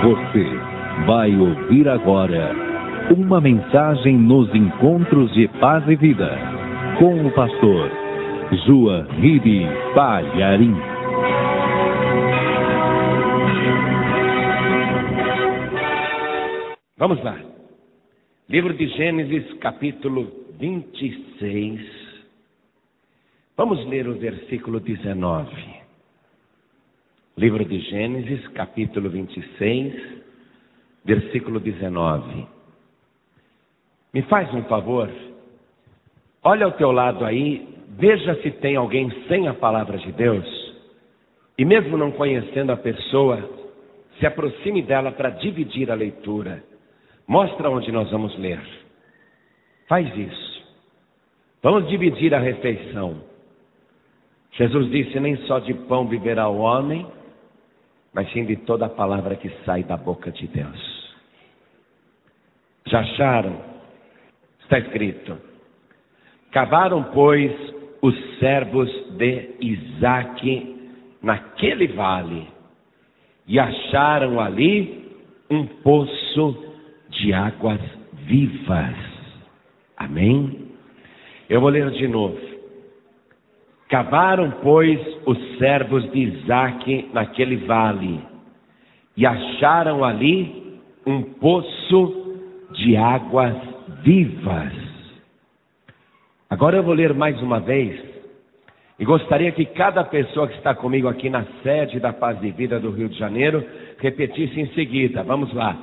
Você vai ouvir agora uma mensagem nos encontros de paz e vida com o pastor João Ribe Palharim. Vamos lá. Livro de Gênesis, capítulo 26. Vamos ler o versículo 19. Livro de Gênesis, capítulo 26, versículo 19. Me faz um favor. Olha ao teu lado aí, veja se tem alguém sem a palavra de Deus. E mesmo não conhecendo a pessoa, se aproxime dela para dividir a leitura. Mostra onde nós vamos ler. Faz isso. Vamos dividir a refeição. Jesus disse, nem só de pão viverá o homem, mas sim de toda a palavra que sai da boca de Deus. Já acharam? Está escrito. Cavaram, pois, os servos de Isaque naquele vale, e acharam ali um poço de águas vivas. Amém? Eu vou ler de novo. Cavaram, pois, os servos de Isaque naquele vale, e acharam ali um poço de águas vivas. Agora eu vou ler mais uma vez, e gostaria que cada pessoa que está comigo aqui na sede da Paz de Vida do Rio de Janeiro, repetisse em seguida. Vamos lá.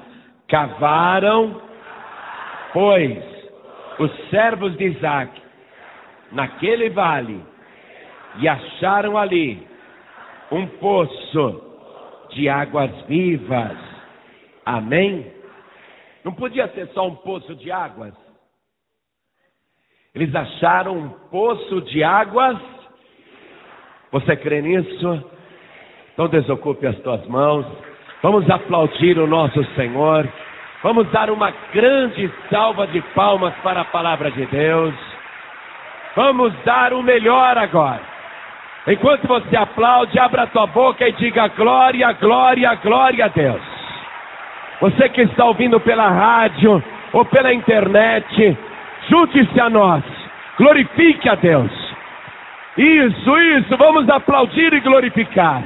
Cavaram, pois, os servos de Isaque naquele vale, e acharam ali um poço de águas vivas. Amém? Não podia ser só um poço de águas. Eles acharam um poço de águas. Você crê nisso? Então desocupe as tuas mãos. Vamos aplaudir o nosso Senhor. Vamos dar uma grande salva de palmas para a palavra de Deus. Vamos dar o melhor agora. Enquanto você aplaude, abra a tua boca e diga glória, glória, glória a Deus. Você que está ouvindo pela rádio ou pela internet, junte-se a nós. Glorifique a Deus. Isso, vamos aplaudir e glorificar.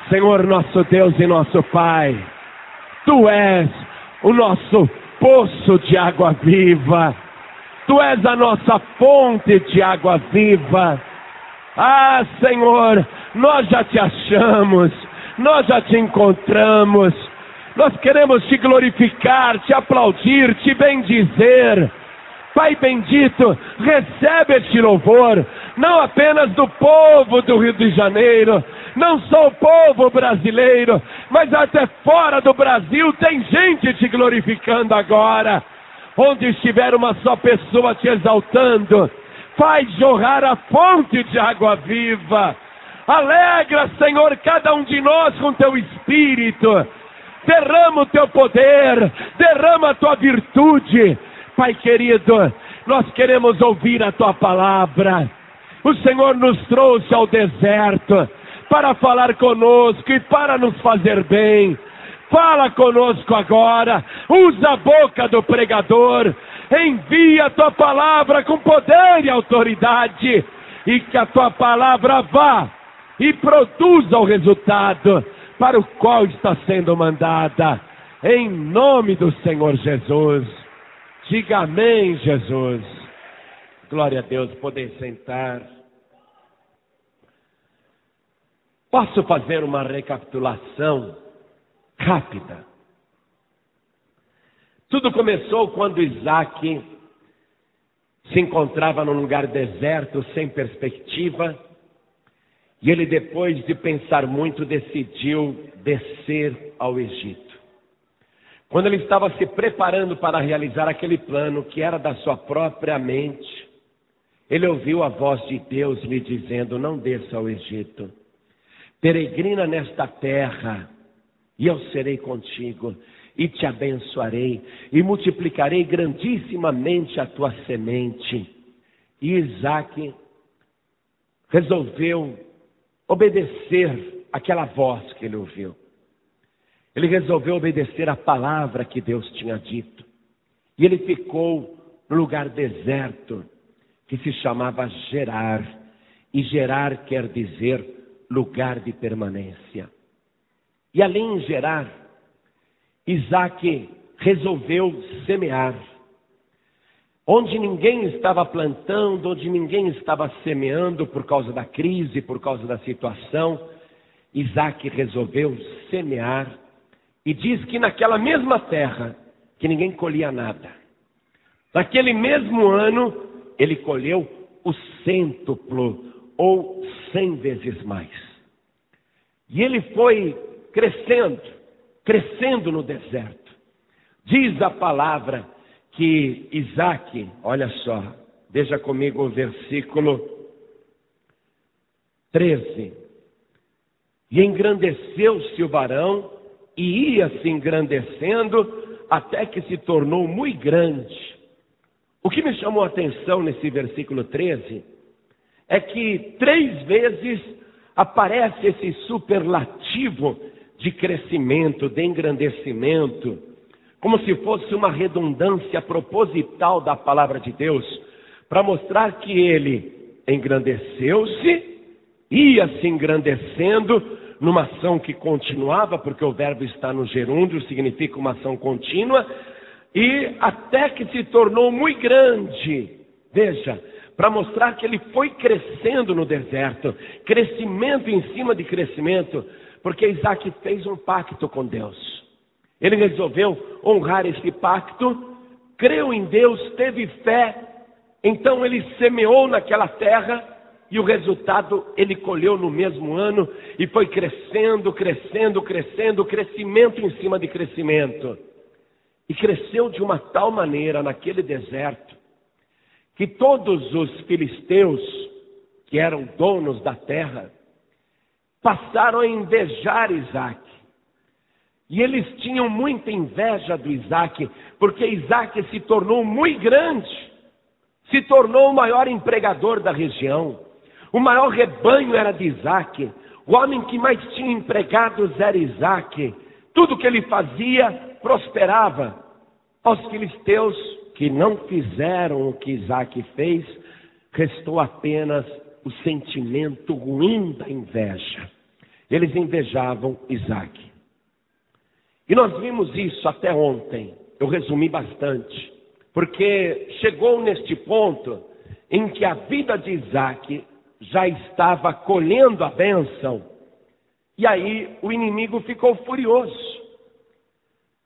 Senhor nosso Deus e nosso Pai, Tu és o nosso poço de água viva. Tu és a nossa fonte de água viva. Ah, Senhor, nós já te achamos, nós já te encontramos. Nós queremos te glorificar, te aplaudir, te bendizer. Pai bendito, recebe este louvor, não apenas do povo do Rio de Janeiro, não só o povo brasileiro, mas até fora do Brasil tem gente te glorificando agora. Onde estiver uma só pessoa te exaltando, faz jorrar a fonte de água viva. Alegra, Senhor, cada um de nós com teu Espírito. Derrama o teu poder, derrama a tua virtude. Pai querido, nós queremos ouvir a tua palavra. O Senhor nos trouxe ao deserto para falar conosco e para nos fazer bem. Fala conosco agora, usa a boca do pregador, envia a tua palavra com poder e autoridade, e que a tua palavra vá e produza o resultado para o qual está sendo mandada, em nome do Senhor Jesus. Diga amém, Jesus. Glória a Deus. Poder sentar. Posso fazer uma recapitulação rápida. Tudo começou quando Isaque se encontrava num lugar deserto, sem perspectiva, e ele, depois de pensar muito, decidiu descer ao Egito. Quando ele estava se preparando para realizar aquele plano que era da sua própria mente, ele ouviu a voz de Deus lhe dizendo, não desça ao Egito, peregrina nesta terra, e eu serei contigo, e te abençoarei, e multiplicarei grandissimamente a tua semente. E Isaque resolveu obedecer aquela voz que ele ouviu. Ele resolveu obedecer a palavra que Deus tinha dito. E ele ficou no lugar deserto, que se chamava Gerar. E Gerar quer dizer lugar de permanência. E ali em Gerar, Isaac resolveu semear. Onde ninguém estava plantando, onde ninguém estava semeando por causa da crise, por causa da situação, Isaac resolveu semear. E diz que naquela mesma terra, que ninguém colhia nada. Naquele mesmo ano, ele colheu o cêntuplo, ou 100 vezes mais. E ele foi crescendo no deserto. Diz a palavra que Isaac, olha só, veja comigo o versículo 13. E engrandeceu-se o varão, e ia se engrandecendo, até que se tornou muito grande. O que me chamou a atenção nesse versículo 13, é que 3 vezes aparece esse superlativo de crescimento, de engrandecimento, como se fosse uma redundância proposital da palavra de Deus, para mostrar que ele engrandeceu-se, ia se engrandecendo, numa ação que continuava, porque o verbo está no gerúndio, significa uma ação contínua, e até que se tornou muito grande. Veja, para mostrar que ele foi crescendo no deserto, crescimento em cima de crescimento, porque Isaac fez um pacto com Deus. Ele resolveu honrar esse pacto, creu em Deus, teve fé, então ele semeou naquela terra, e o resultado ele colheu no mesmo ano, e foi crescendo, crescimento em cima de crescimento. E cresceu de uma tal maneira naquele deserto, que todos os filisteus, que eram donos da terra, passaram a invejar Isaac. E eles tinham muita inveja do Isaac, porque Isaac se tornou muito grande, se tornou o maior empregador da região. O maior rebanho era de Isaac, o homem que mais tinha empregados era Isaac. Tudo que ele fazia prosperava. Aos filisteus que não fizeram o que Isaac fez, restou apenas o sentimento ruim da inveja. Eles invejavam Isaac. E nós vimos isso até ontem. Eu resumi bastante, porque chegou neste ponto em que a vida de Isaac já estava colhendo a bênção, e aí o inimigo ficou furioso.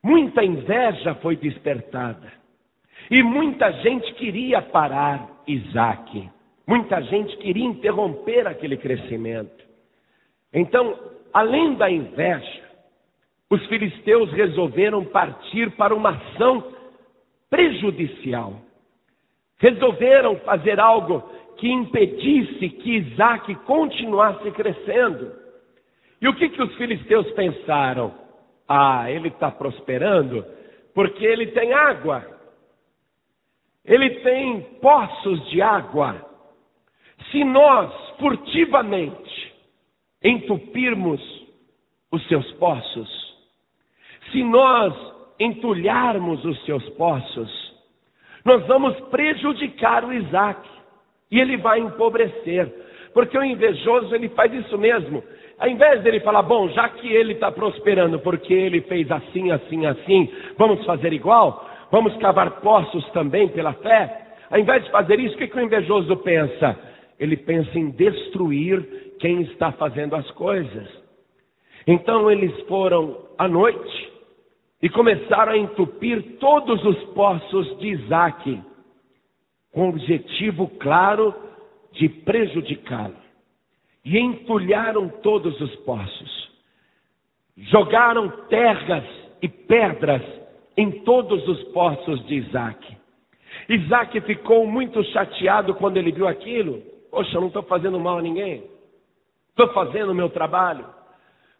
Muita inveja foi despertada, e muita gente queria parar Isaac, muita gente queria interromper aquele crescimento. Então, além da inveja, os filisteus resolveram partir para uma ação prejudicial. Resolveram fazer algo que impedisse que Isaac continuasse crescendo. E o que os filisteus pensaram? Ele está prosperando porque ele tem água. Ele tem poços de água. Se nós furtivamente entupirmos os seus poços, se nós entulharmos os seus poços, nós vamos prejudicar o Isaac. E ele vai empobrecer, porque o invejoso ele faz isso mesmo. Ao invés dele falar, bom, já que ele está prosperando porque ele fez assim, vamos fazer igual? Vamos cavar poços também pela fé? Ao invés de fazer isso, o que o invejoso pensa? Ele pensa em destruir quem está fazendo as coisas. Então eles foram à noite e começaram a entupir todos os poços de Isaac, com o objetivo claro de prejudicá-lo. E entulharam todos os poços. Jogaram terras e pedras em todos os poços de Isaac. Isaac ficou muito chateado quando ele viu aquilo. Poxa, eu não estou fazendo mal a ninguém. Estou fazendo o meu trabalho.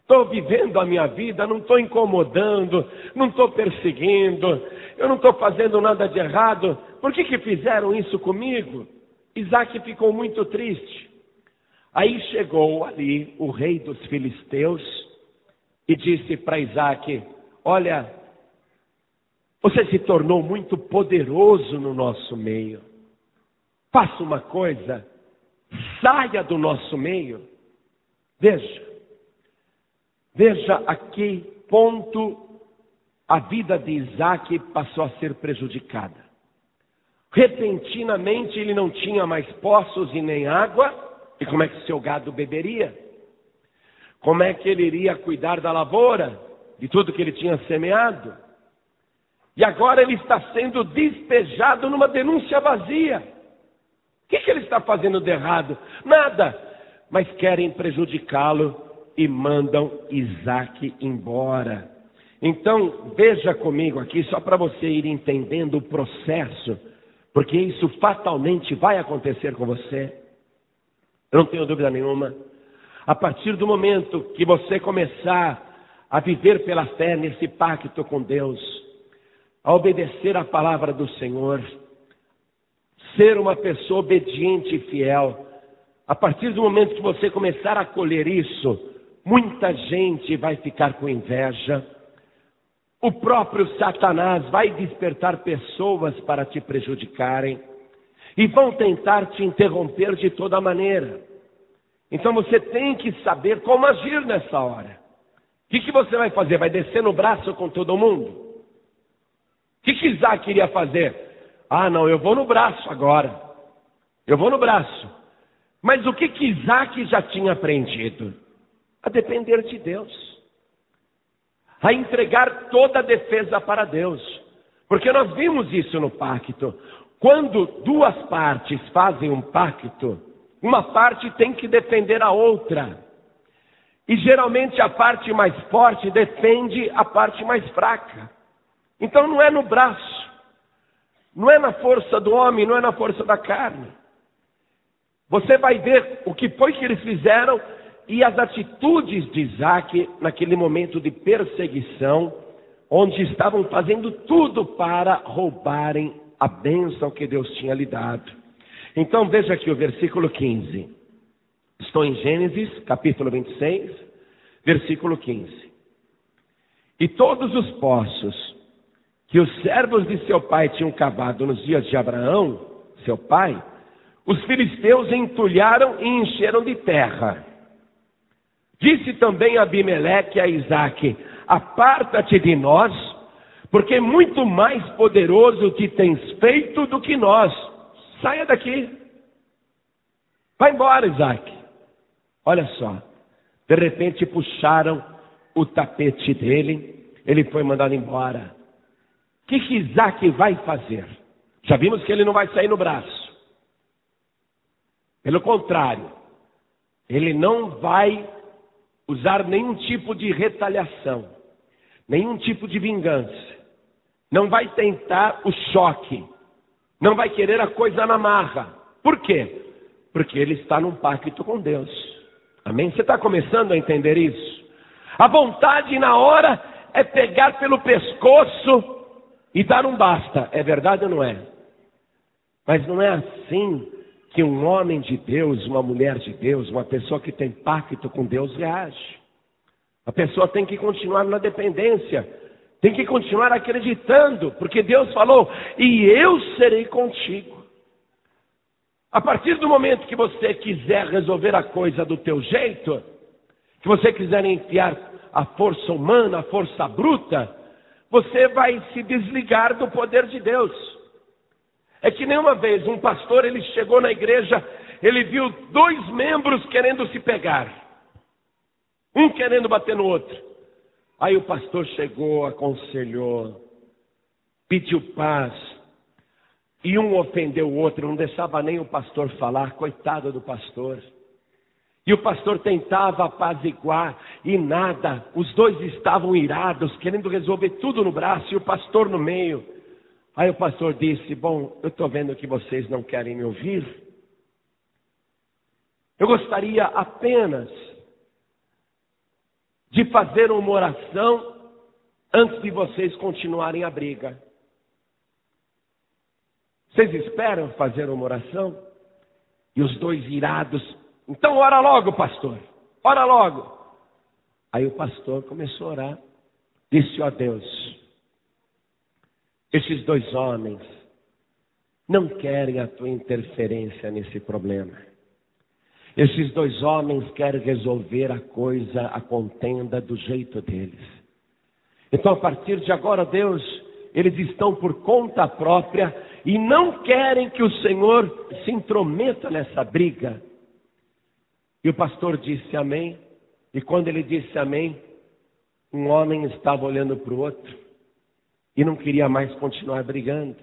Estou vivendo a minha vida, não estou incomodando, não estou perseguindo, eu não estou fazendo nada de errado. Por que fizeram isso comigo? Isaac ficou muito triste. Aí chegou ali o rei dos filisteus e disse para Isaac: olha, você se tornou muito poderoso no nosso meio. Faça uma coisa, saia do nosso meio. Veja a que ponto a vida de Isaac passou a ser prejudicada. Repentinamente ele não tinha mais poços e nem água, e como é que seu gado beberia? Como é que ele iria cuidar da lavoura, de tudo que ele tinha semeado? E agora ele está sendo despejado numa denúncia vazia. O que ele está fazendo de errado? Nada, mas querem prejudicá-lo e mandam Isaac embora. Então, veja comigo aqui, só para você ir entendendo o processo, porque isso fatalmente vai acontecer com você. Eu não tenho dúvida nenhuma. A partir do momento que você começar a viver pela fé nesse pacto com Deus, a obedecer a palavra do Senhor, ser uma pessoa obediente e fiel, a partir do momento que você começar a colher isso, muita gente vai ficar com inveja. O próprio Satanás vai despertar pessoas para te prejudicarem e vão tentar te interromper de toda maneira. Então você tem que saber como agir nessa hora. O que você vai fazer? Vai descer no braço com todo mundo? O que Isaac queria fazer? Ah, não, eu vou no braço agora. Eu vou no braço. Mas o que Isaac já tinha aprendido? A depender de Deus. A entregar toda a defesa para Deus. Porque nós vimos isso no pacto. Quando duas partes fazem um pacto, uma parte tem que defender a outra. E geralmente a parte mais forte defende a parte mais fraca. Então não é no braço, não é na força do homem, não é na força da carne. Você vai ver o que foi que eles fizeram e as atitudes de Isaac naquele momento de perseguição, onde estavam fazendo tudo para roubarem a bênção que Deus tinha lhe dado. Então veja aqui o versículo 15. Estou em Gênesis, capítulo 26, versículo 15. E todos os poços que os servos de seu pai tinham cavado nos dias de Abraão, seu pai, os filisteus entulharam e encheram de terra. Disse também Abimeleque a Isaac: aparta-te de nós, porque muito mais poderoso te tens feito do que nós. Saia daqui. Vai embora, Isaac. Olha só. De repente puxaram o tapete dele. Ele foi mandado embora. O que Isaac vai fazer? Já vimos que ele não vai sair no braço. Pelo contrário, ele não vai usar nenhum tipo de retaliação, nenhum tipo de vingança. Não vai tentar o choque. Não vai querer a coisa na marra. Por quê? Porque ele está num pacto com Deus. Amém? Você está começando a entender isso? A vontade na hora é pegar pelo pescoço e dar um basta. É verdade ou não é? Mas não é assim que um homem de Deus, uma mulher de Deus, uma pessoa que tem pacto com Deus reage. A pessoa tem que continuar na dependência, tem que continuar acreditando, porque Deus falou: e eu serei contigo. A partir do momento que você quiser resolver a coisa do teu jeito, que você quiser enfiar a força humana, a força bruta, você vai se desligar do poder de Deus. É que nem uma vez um pastor, ele chegou na igreja, ele viu dois membros querendo se pegar. Um querendo bater no outro. Aí o pastor chegou, aconselhou, pediu paz. E um ofendeu o outro, não deixava nem o pastor falar, coitado do pastor. E o pastor tentava apaziguar e nada. Os dois estavam irados, querendo resolver tudo no braço e o pastor no meio. Aí o pastor disse: bom, eu estou vendo que vocês não querem me ouvir. Eu gostaria apenas de fazer uma oração antes de vocês continuarem a briga. Vocês esperam fazer uma oração? E os dois irados: então ora logo, pastor, ora logo. Aí o pastor começou a orar. Disse: ó Deus, esses 2 homens não querem a tua interferência nesse problema. Esses 2 homens querem resolver a coisa, a contenda do jeito deles. Então, a partir de agora, Deus, eles estão por conta própria e não querem que o Senhor se intrometa nessa briga. E o pastor disse amém. E quando ele disse amém, um homem estava olhando para o outro e não queria mais continuar brigando,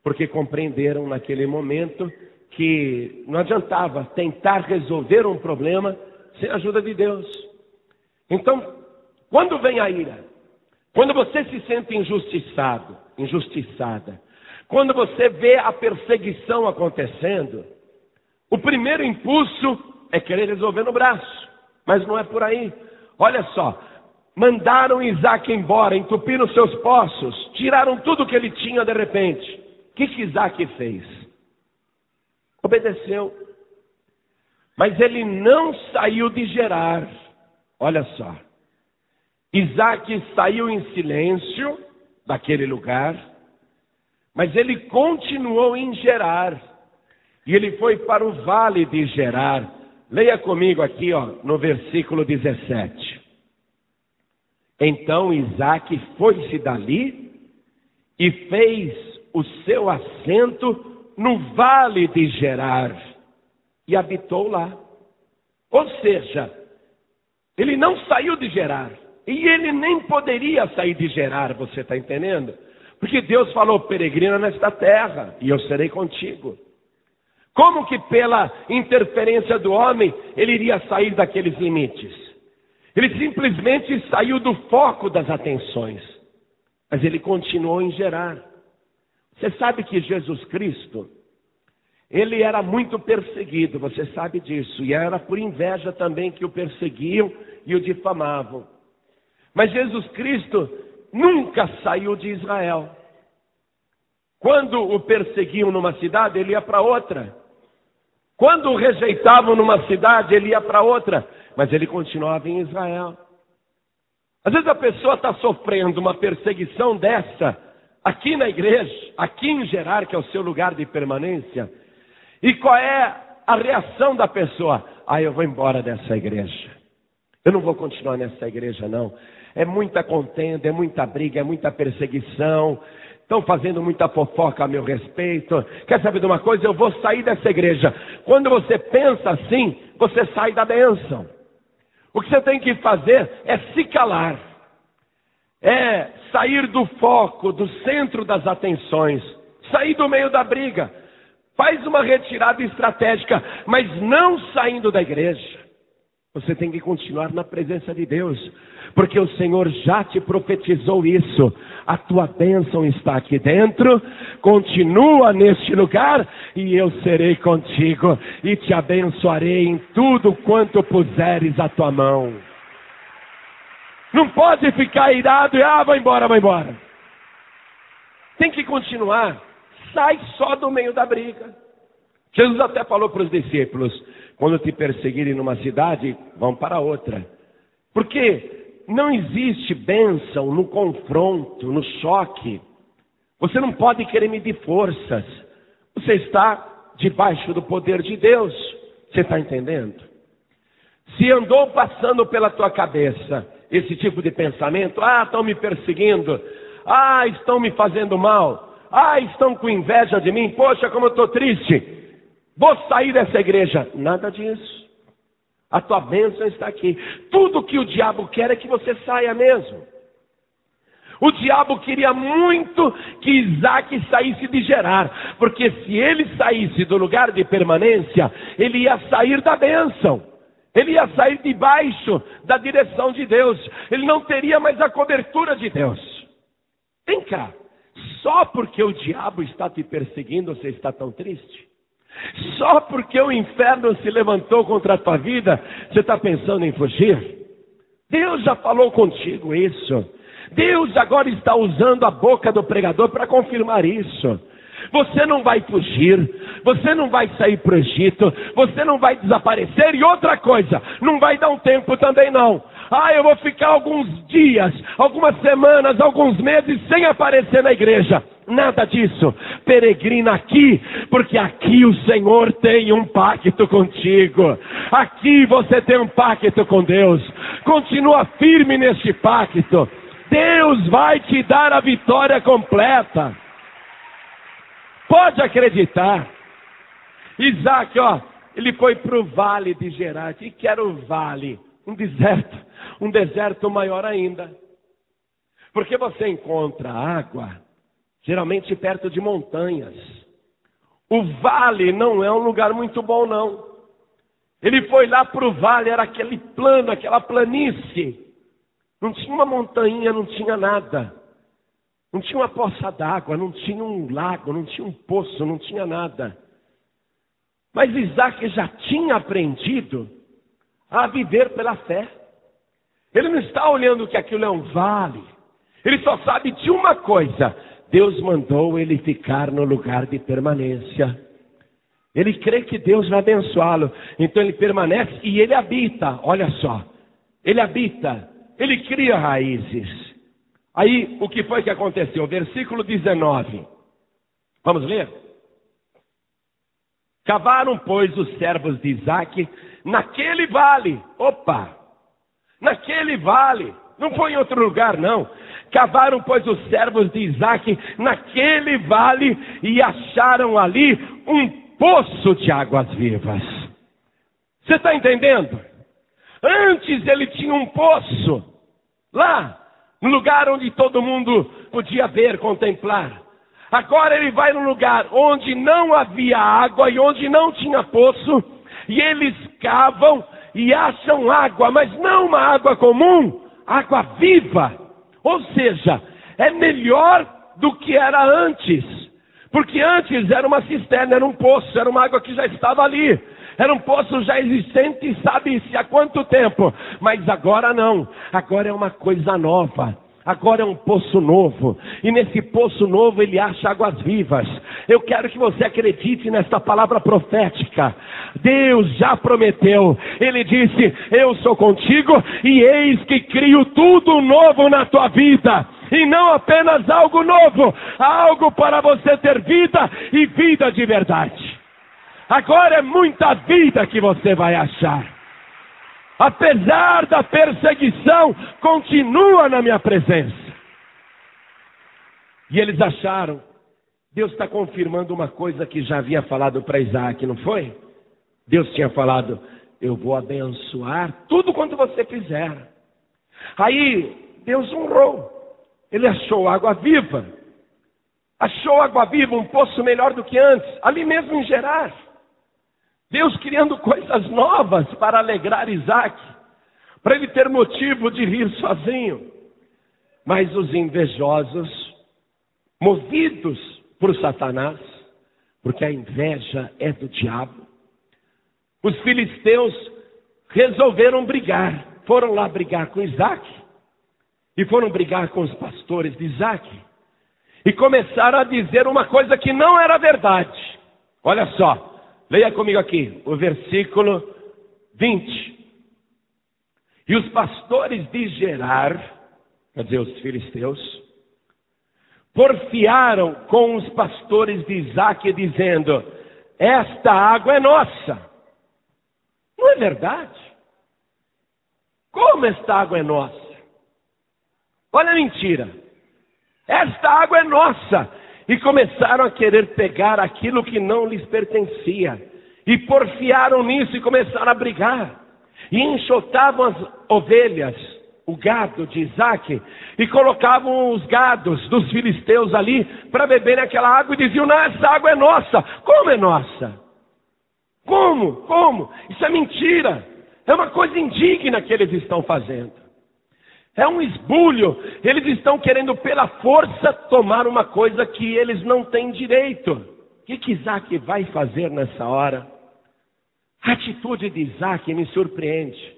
porque compreenderam naquele momento que não adiantava tentar resolver um problema sem a ajuda de Deus. Então, quando vem a ira, quando você se sente injustiçado, injustiçada, quando você vê a perseguição acontecendo, o primeiro impulso é querer resolver no braço, mas não é por aí. Olha só, mandaram Isaac embora, entupiram seus poços, tiraram tudo que ele tinha de repente. O que Isaac fez? Obedeceu. Mas ele não saiu de Gerar. Olha só. Isaac saiu em silêncio daquele lugar, mas ele continuou em Gerar. E ele foi para o vale de Gerar. Leia comigo aqui, no versículo 17. Então Isaac foi-se dali e fez o seu assento no vale de Gerar e habitou lá. Ou seja, ele não saiu de Gerar. E ele nem poderia sair de Gerar, você está entendendo? Porque Deus falou: peregrina nesta terra e eu serei contigo. Como que pela interferência do homem ele iria sair daqueles limites? Ele simplesmente saiu do foco das atenções. Mas ele continuou em Gerar. Você sabe que Jesus Cristo, ele era muito perseguido, você sabe disso. E era por inveja também que o perseguiam e o difamavam. Mas Jesus Cristo nunca saiu de Israel. Quando o perseguiam numa cidade, ele ia para outra. Quando o rejeitavam numa cidade, ele ia para outra. Mas ele continuava em Israel. Às vezes a pessoa está sofrendo uma perseguição dessa, aqui na igreja, aqui em Gerar, que é o seu lugar de permanência. E qual é a reação da pessoa? Eu vou embora dessa igreja. Eu não vou continuar nessa igreja, não. É muita contenda, é muita briga, é muita perseguição. Estão fazendo muita fofoca a meu respeito. Quer saber de uma coisa? Eu vou sair dessa igreja. Quando você pensa assim, você sai da bênção. O que você tem que fazer é se calar. É sair do foco, do centro das atenções. Sair do meio da briga. Faz uma retirada estratégica, mas não saindo da igreja. Você tem que continuar na presença de Deus, porque o Senhor já te profetizou isso. A tua bênção está aqui dentro, continua neste lugar, e eu serei contigo, e te abençoarei em tudo quanto puseres a tua mão. Não pode ficar irado e, vai embora, vai embora. Tem que continuar, sai só do meio da briga. Jesus até falou para os discípulos: quando te perseguirem numa cidade, vão para outra. Porque não existe bênção no confronto, no choque. Você não pode querer medir forças. Você está debaixo do poder de Deus. Você está entendendo? Se andou passando pela tua cabeça esse tipo de pensamento: estão me perseguindo, estão me fazendo mal, estão com inveja de mim, poxa, como eu estou triste, vou sair dessa igreja. Nada disso. A tua bênção está aqui. Tudo que o diabo quer é que você saia mesmo. O diabo queria muito que Isaac saísse de Gerar, porque se ele saísse do lugar de permanência, ele ia sair da bênção. Ele ia sair debaixo da direção de Deus. Ele não teria mais a cobertura de Deus. Vem cá. Só porque o diabo está te perseguindo, você está tão triste? Só porque o inferno se levantou contra a tua vida, você está pensando em fugir? Deus já falou contigo isso. Deus agora está usando a boca do pregador para confirmar isso. Você não vai fugir, você não vai sair para o Egito, você não vai desaparecer. E outra coisa, não vai dar um tempo também não. eu vou ficar alguns dias, algumas semanas, alguns meses sem aparecer na igreja. Nada disso. Peregrina aqui, porque aqui o Senhor tem um pacto contigo. Aqui você tem um pacto com Deus. Continua firme neste pacto. Deus vai te dar a vitória completa. Pode acreditar. Isaac, ele foi para o vale de Gerar. O que era o vale? Um deserto maior ainda. Porque você encontra água, geralmente perto de montanhas. O vale não é um lugar muito bom, não. Ele foi lá para o vale, era aquele plano, aquela planície. Não tinha uma montanha, não tinha nada. Não tinha uma poça d'água, não tinha um lago, não tinha um poço, não tinha nada. Mas Isaac já tinha aprendido a viver pela fé. Ele não está olhando que aquilo é um vale. Ele só sabe de uma coisa: Deus mandou ele ficar no lugar de permanência. Ele crê que Deus vai abençoá-lo. Então ele permanece e ele habita. Olha só, ele habita, ele cria raízes. Aí, o que foi que aconteceu? Versículo 19. Vamos ler? Cavaram, pois, os servos de Isaac naquele vale. Naquele vale. Não foi em outro lugar, não. Cavaram, pois, os servos de Isaac naquele vale e acharam ali um poço de águas vivas. Você está entendendo? Antes ele tinha um poço lá, no lugar onde todo mundo podia ver, contemplar. Agora ele vai num lugar onde não havia água e onde não tinha poço, e eles cavam e acham água, mas não uma água comum, água viva. Ou seja, é melhor do que era antes. Porque antes era uma cisterna, era um poço, era uma água que já estava ali. Era um poço já existente, sabe-se há quanto tempo. Mas agora não. Agora é uma coisa nova. Agora é um poço novo. E nesse poço novo ele acha águas vivas. Eu quero que você acredite nesta palavra profética. Deus já prometeu. Ele disse: eu sou contigo e eis que crio tudo novo na tua vida. E não apenas algo novo, algo para você ter vida e vida de verdade. Agora é muita vida que você vai achar. Apesar da perseguição, continua na minha presença. E eles acharam. Deus está confirmando uma coisa que já havia falado para Isaac, não foi? Deus tinha falado: eu vou abençoar tudo quanto você fizer. Aí Deus honrou. Ele achou água viva. Achou água viva, um poço melhor do que antes, ali mesmo em Gerar. Deus criando coisas novas para alegrar Isaac, para ele ter motivo de rir sozinho. Mas os invejosos, movidos por Satanás, porque a inveja é do diabo, os filisteus resolveram brigar. Foram lá brigar com Isaac, e foram brigar com os pastores de Isaac, e começaram a dizer uma coisa que não era verdade. Olha só. Leia comigo aqui, o versículo 20. E os pastores de Gerar, quer dizer, os filisteus, porfiaram com os pastores de Isaac, dizendo: esta água é nossa. Não é verdade? Como esta água é nossa? Olha a mentira. Esta água é nossa. E começaram a querer pegar aquilo que não lhes pertencia. E porfiaram nisso e começaram a brigar. E enxotavam as ovelhas, o gado de Isaac, e colocavam os gados dos filisteus ali para beberem aquela água e diziam: não, essa água é nossa. Como é nossa? Como? Isso é mentira. É uma coisa indigna que eles estão fazendo. É um esbulho. Eles estão querendo pela força tomar uma coisa que eles não têm direito. O que Isaac vai fazer nessa hora? A atitude de Isaac me surpreende.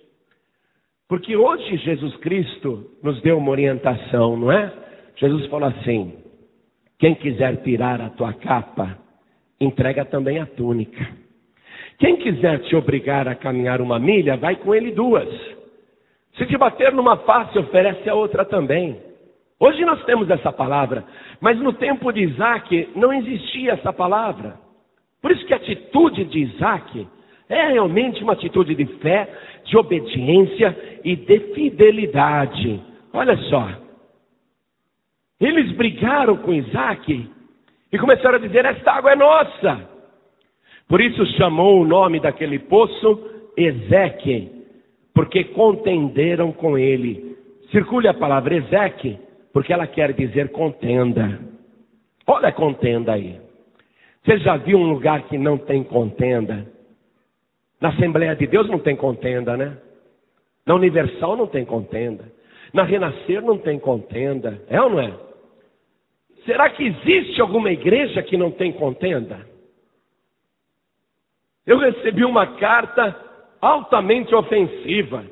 Porque hoje Jesus Cristo nos deu uma orientação, não é? Jesus falou assim: quem quiser tirar a tua capa, entrega também a túnica. Quem quiser te obrigar a caminhar 1 milha, vai com ele 2. Se te bater numa face, oferece a outra também. Hoje nós temos essa palavra, mas no tempo de Isaac não existia essa palavra. Por isso que a atitude de Isaac é realmente uma atitude de fé, de obediência e de fidelidade. Olha só. Eles brigaram com Isaac e começaram a dizer: esta água é nossa. Por isso chamou o nome daquele poço Ezeque, porque contenderam com ele. Circule a palavra Ezeque, porque ela quer dizer contenda. Olha a contenda aí. Você já viu um lugar que não tem contenda? Na Assembleia de Deus não tem contenda, né? Na Universal não tem contenda. Na Renascer não tem contenda. É ou não é? Será que existe alguma igreja que não tem contenda? Eu recebi uma carta altamente ofensiva.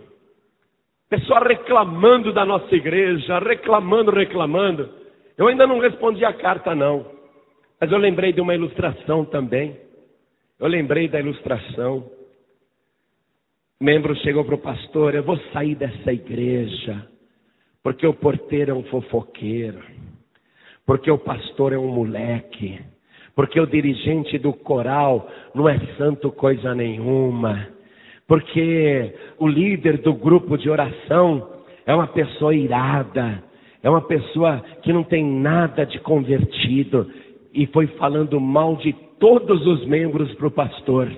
Pessoa reclamando da nossa igreja, reclamando. Eu ainda não respondi a carta não. Mas eu lembrei de uma ilustração também. Eu lembrei da ilustração. O membro chegou para o pastor: eu vou sair dessa igreja, porque o porteiro é um fofoqueiro, porque o pastor é um moleque, porque o dirigente do coral não é santo coisa nenhuma, porque o líder do grupo de oração é uma pessoa irada, é uma pessoa que não tem nada de convertido. E foi falando mal de todos os membros para o pastor.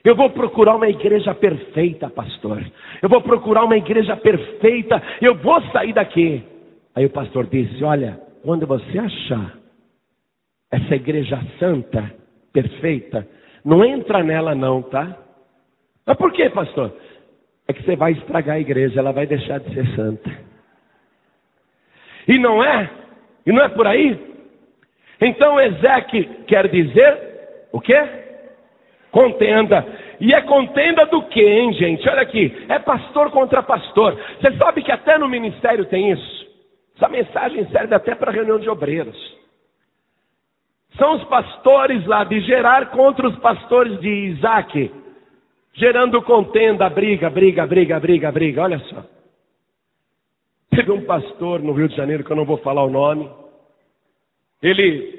Eu vou procurar uma igreja perfeita, pastor. Eu vou procurar uma igreja perfeita. Eu vou sair daqui. Aí o pastor disse: olha, quando você achar essa igreja santa, perfeita, não entra nela não, tá? Mas por quê, pastor? É que você vai estragar a igreja, ela vai deixar de ser santa. E não é por aí? Então Ezeque quer dizer o quê? Contenda. E é contenda do quê, hein, gente? Olha aqui, é pastor contra pastor. Você sabe que até no ministério tem isso. Essa mensagem serve até para reunião de obreiros. São os pastores lá de Gerar contra os pastores de Isaac, gerando contenda, briga. Olha só. Teve um pastor no Rio de Janeiro, que eu não vou falar o nome. Ele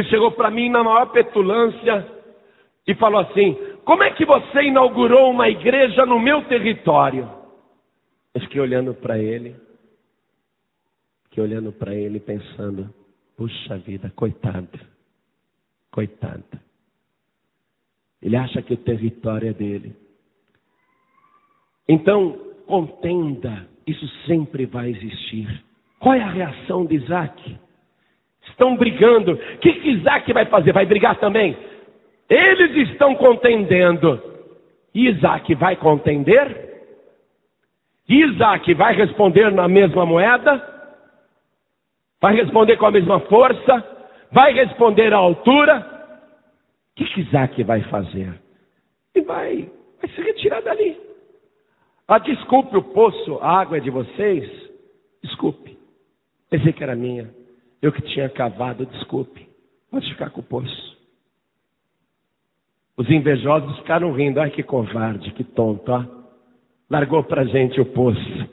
chegou para mim na maior petulância e falou assim: como é que você inaugurou uma igreja no meu território? Eu fiquei olhando para ele pensando: puxa vida, coitado. Ele acha que o território é dele. Então, contenda, isso sempre vai existir. Qual é a reação de Isaac? Estão brigando. O que Isaac vai fazer? Vai brigar também? Eles estão contendendo. Isaac vai contender? Isaac vai responder na mesma moeda? Vai responder com a mesma força? Vai responder à altura? O que Isaac vai fazer? E vai se retirar dali. Desculpe o poço, a água é de vocês? Desculpe. Pensei que era minha. Eu que tinha cavado, desculpe. Pode ficar com o poço. Os invejosos ficaram rindo. Ai, que covarde, que tonto, ó. Largou pra gente o poço.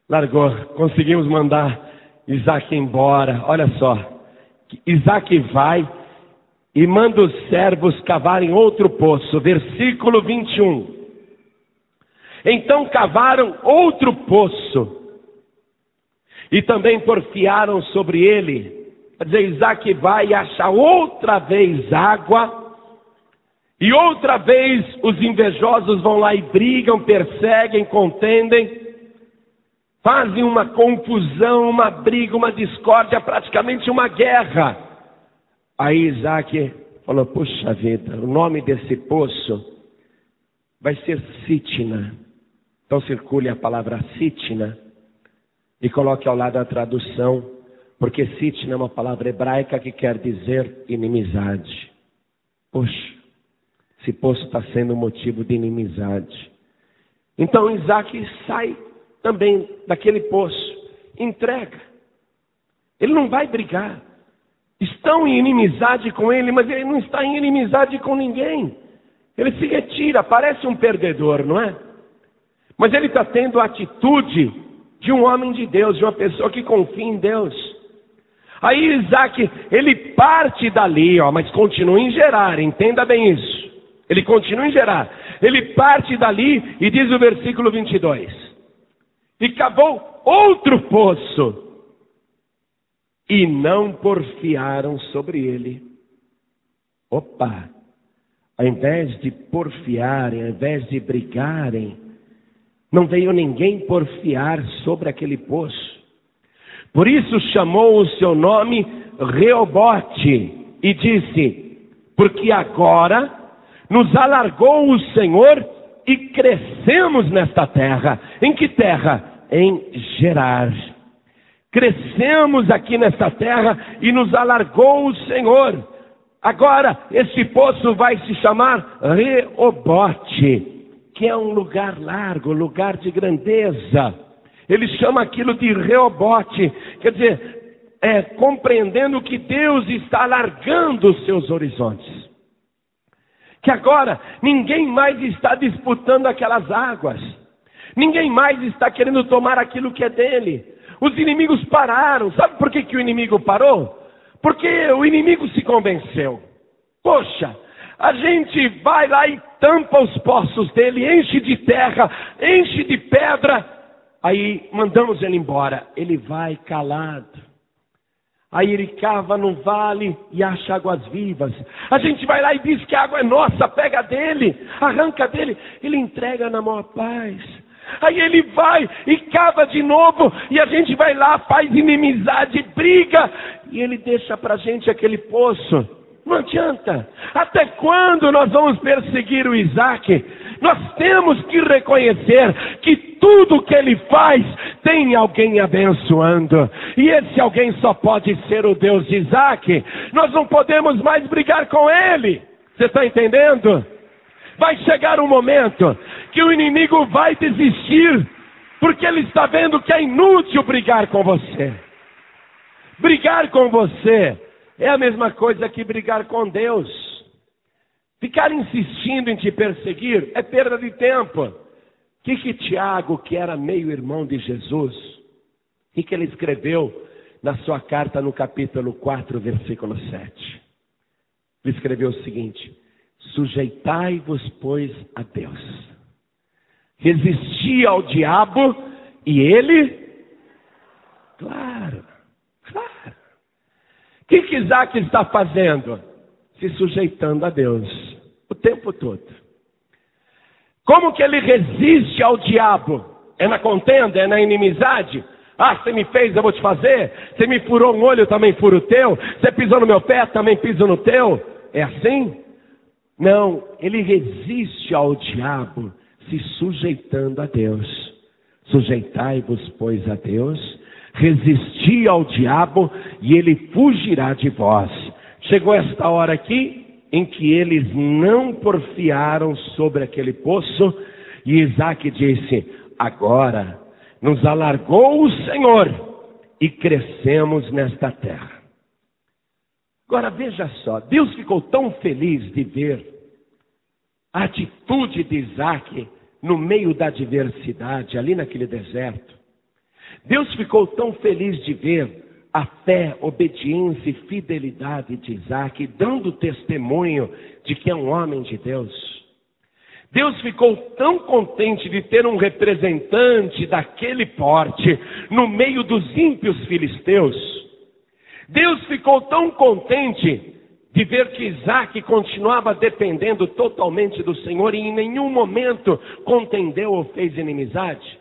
Largou. Conseguimos mandar Isaac embora. Olha só. Isaac vai e manda os servos cavarem outro poço. Versículo 21. Então cavaram outro poço. E também porfiaram sobre ele. Quer dizer, Isaac vai e acha outra vez água. E outra vez os invejosos vão lá e brigam, perseguem, contendem. Fazem uma confusão, uma briga, uma discórdia, praticamente uma guerra. Aí Isaac falou: puxa vida, o nome desse poço vai ser Sitna. Então circule a palavra Sitna e coloque ao lado a tradução, porque Sitna é uma palavra hebraica que quer dizer inimizade. Poxa, esse poço está sendo motivo de inimizade. Então Isaac sai também daquele poço, entrega. Ele não vai brigar. Estão em inimizade com ele, mas ele não está em inimizade com ninguém. Ele se retira, parece um perdedor, não é? Mas ele está tendo a atitude de um homem de Deus, de uma pessoa que confia em Deus. Aí Isaac, ele parte dali, mas continua em Gerar, entenda bem isso. Ele continua em Gerar. Ele parte dali e diz o versículo 22. E cavou outro poço, e não porfiaram sobre ele. Opa! Ao invés de porfiarem, ao invés de brigarem, não veio ninguém porfiar sobre aquele poço. Por isso chamou o seu nome Reobote e disse: porque agora nos alargou o Senhor e crescemos nesta terra. Em que terra? Em Gerar. Crescemos aqui nesta terra e nos alargou o Senhor. Agora esse poço vai se chamar Reobote, que é um lugar largo, lugar de grandeza. Ele chama aquilo de Reobote, quer dizer, compreendendo que Deus está alargando os seus horizontes. Que agora ninguém mais está disputando aquelas águas. Ninguém mais está querendo tomar aquilo que é dele. Os inimigos pararam. Sabe por que o inimigo parou? Porque o inimigo se convenceu. Poxa, a gente vai lá e tampa os poços dele, enche de terra, enche de pedra. Aí mandamos ele embora. Ele vai calado. Aí ele cava no vale e acha águas vivas. A gente vai lá e diz que a água é nossa, pega dele, arranca dele. Ele entrega na maior paz. Aí ele vai e cava de novo. E a gente vai lá, faz inimizade, briga. E ele deixa pra gente aquele poço. Não adianta. Até quando nós vamos perseguir o Isaac? Nós temos que reconhecer que tudo que ele faz tem alguém abençoando. E esse alguém só pode ser o Deus de Isaac. Nós não podemos mais brigar com ele. Você está entendendo? Vai chegar um momento que o inimigo vai desistir, porque ele está vendo que é inútil brigar com você. Brigar com você é a mesma coisa que brigar com Deus. Ficar insistindo em te perseguir é perda de tempo. O que Tiago, que era meio irmão de Jesus, o que ele escreveu na sua carta no capítulo 4, versículo 7? Ele escreveu o seguinte: sujeitai-vos, pois, a Deus. Resisti ao diabo e ele... Claro. O que Isaac está fazendo? Se sujeitando a Deus o tempo todo. Como que ele resiste ao diabo? É na contenda? É na inimizade? Ah, você me fez, eu vou te fazer. Você me furou um olho, eu também furo o teu. Você pisou no meu pé, também piso no teu. É assim? Não, ele resiste ao diabo se sujeitando a Deus. Sujeitai-vos, pois, a Deus. Resisti ao diabo e ele fugirá de vós. Chegou esta hora aqui em que eles não porfiaram sobre aquele poço. E Isaac disse: agora nos alargou o Senhor e crescemos nesta terra. Agora veja só, Deus ficou tão feliz de ver a atitude de Isaac no meio da adversidade, ali naquele deserto. Deus ficou tão feliz de ver a fé, obediência e fidelidade de Isaac, dando testemunho de que é um homem de Deus. Deus ficou tão contente de ter um representante daquele porte no meio dos ímpios filisteus. Deus ficou tão contente de ver que Isaac continuava dependendo totalmente do Senhor e em nenhum momento contendeu ou fez inimizade,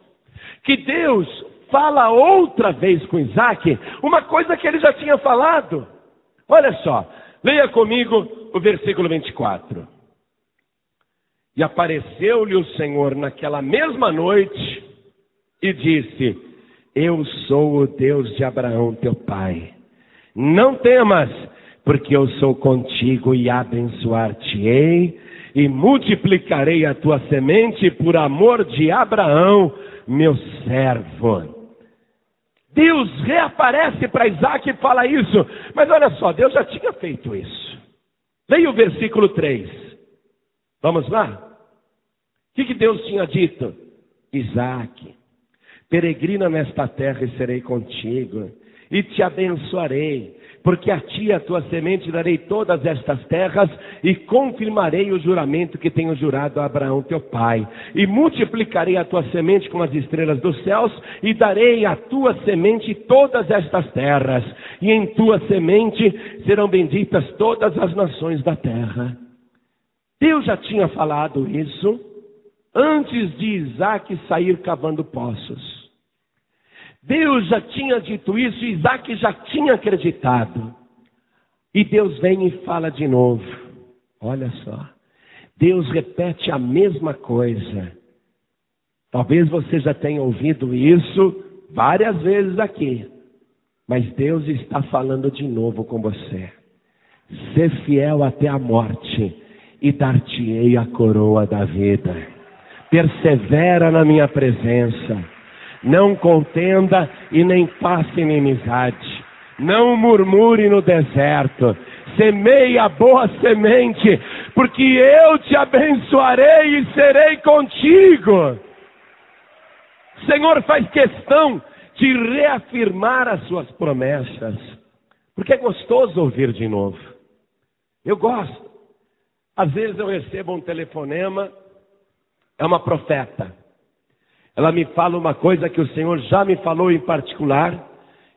que Deus fala outra vez com Isaac uma coisa que ele já tinha falado. Olha só, leia comigo o versículo 24. E apareceu-lhe o Senhor naquela mesma noite e disse: eu sou o Deus de Abraão teu pai. Não temas, porque eu sou contigo e abençoar-te-ei e multiplicarei a tua semente por amor de Abraão, meu servo. Deus reaparece para Isaac e fala isso. Mas olha só, Deus já tinha feito isso. Leia o versículo 3. Vamos lá? O que Deus tinha dito? Isaque, peregrina nesta terra e serei contigo, e te abençoarei, porque a ti e a tua semente darei todas estas terras, e confirmarei o juramento que tenho jurado a Abraão teu pai, e multiplicarei a tua semente como as estrelas dos céus, e darei à tua semente todas estas terras, e em tua semente serão benditas todas as nações da terra. Deus já tinha falado isso antes de Isaque sair cavando poços. Deus já tinha dito isso, Isaque já tinha acreditado. E Deus vem e fala de novo. Olha só, Deus repete a mesma coisa. Talvez você já tenha ouvido isso várias vezes aqui, mas Deus está falando de novo com você. Ser fiel até a morte, e dar-te-ei a coroa da vida. Persevera na minha presença. Não contenda e nem faça inimizade. Não murmure no deserto. Semeia a boa semente, porque eu te abençoarei e serei contigo. O Senhor faz questão de reafirmar as suas promessas, porque é gostoso ouvir de novo. Eu gosto. Às vezes eu recebo um telefonema, é uma profeta. Ela me fala uma coisa que o Senhor já me falou em particular,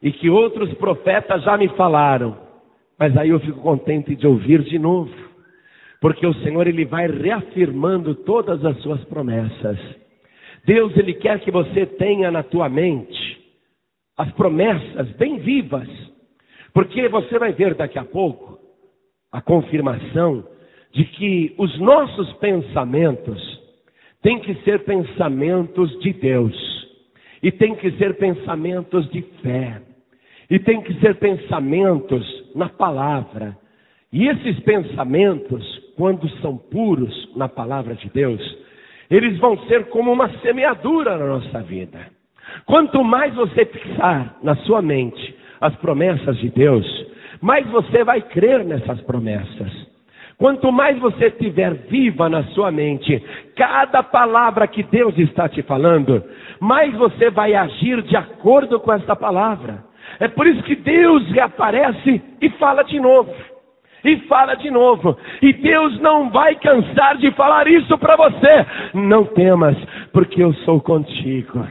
e que outros profetas já me falaram. Mas aí eu fico contente de ouvir de novo, porque o Senhor, Ele vai reafirmando todas as suas promessas. Deus, Ele quer que você tenha na tua mente as promessas bem vivas, porque você vai ver daqui a pouco a confirmação de que os nossos pensamentos têm que ser pensamentos de Deus, e têm que ser pensamentos de fé, e têm que ser pensamentos na palavra. E esses pensamentos, quando são puros na palavra de Deus, eles vão ser como uma semeadura na nossa vida. Quanto mais você fixar na sua mente as promessas de Deus, mais você vai crer nessas promessas. Quanto mais você tiver viva na sua mente cada palavra que Deus está te falando, mais você vai agir de acordo com essa palavra. É por isso que Deus reaparece e fala de novo. E fala de novo. E Deus não vai cansar de falar isso para você. Não temas, porque eu sou contigo.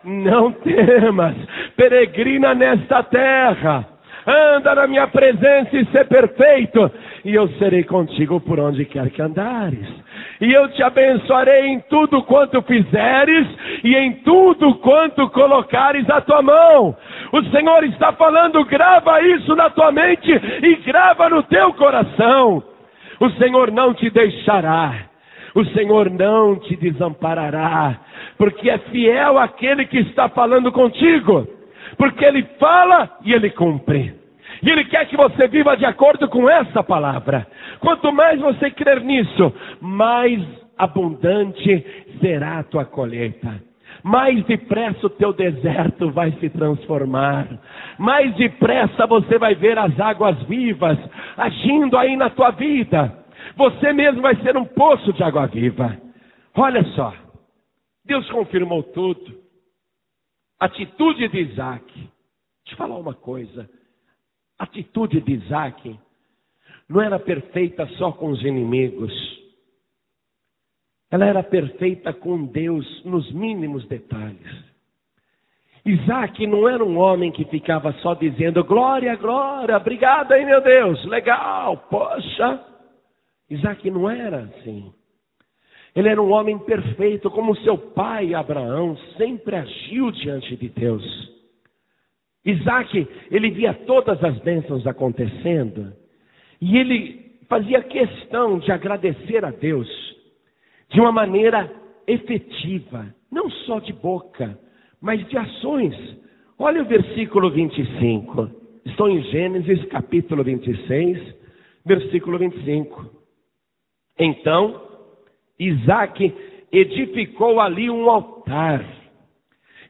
Não temas, peregrina nesta terra. Anda na minha presença e ser perfeito, e eu serei contigo por onde quer que andares. E eu te abençoarei em tudo quanto fizeres, e em tudo quanto colocares a tua mão. O Senhor está falando, grava isso na tua mente e grava no teu coração. O Senhor não te deixará, o Senhor não te desamparará, porque é fiel aquele que está falando contigo. Porque Ele fala e Ele cumpre. E Ele quer que você viva de acordo com essa palavra. Quanto mais você crer nisso, mais abundante será a tua colheita. Mais depressa o teu deserto vai se transformar. Mais depressa você vai ver as águas vivas agindo aí na tua vida. Você mesmo vai ser um poço de água viva. Olha só, Deus confirmou tudo. Atitude de Isaque. Deixa eu falar uma coisa. A atitude de Isaque não era perfeita só com os inimigos. Ela era perfeita com Deus nos mínimos detalhes. Isaque não era um homem que ficava só dizendo glória, glória, obrigado aí meu Deus, legal, poxa. Isaque não era assim. Ele era um homem perfeito, como seu pai Abraão sempre agiu diante de Deus. Isaque, ele via todas as bênçãos acontecendo, e ele fazia questão de agradecer a Deus de uma maneira efetiva, não só de boca, mas de ações. Olha o versículo 25. Estou em Gênesis capítulo 26, versículo 25. Então Isaque edificou ali um altar,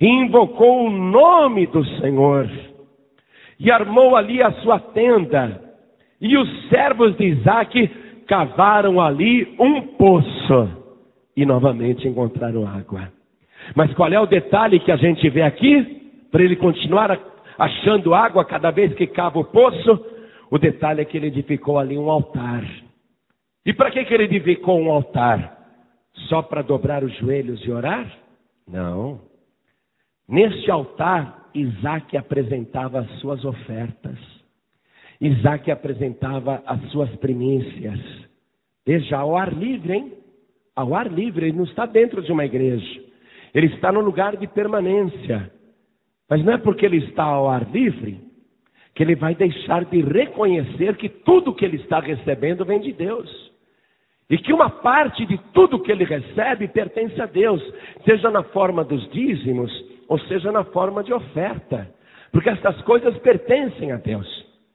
e invocou o nome do Senhor, e armou ali a sua tenda, e os servos de Isaque cavaram ali um poço, e novamente encontraram água. Mas qual é o detalhe que a gente vê aqui? Para ele continuar achando água cada vez que cava o poço, o detalhe é que ele edificou ali um altar. E para que ele edificou um altar? Só para dobrar os joelhos e orar? Não. Neste altar, Isaac apresentava as suas ofertas. Isaac apresentava as suas primícias. Veja, ao ar livre, hein? Ao ar livre, ele não está dentro de uma igreja. Ele está no lugar de permanência. Mas não é porque ele está ao ar livre que ele vai deixar de reconhecer que tudo que ele está recebendo vem de Deus. E que uma parte de tudo que ele recebe pertence a Deus, seja na forma dos dízimos, ou seja na forma de oferta. Porque essas coisas pertencem a Deus.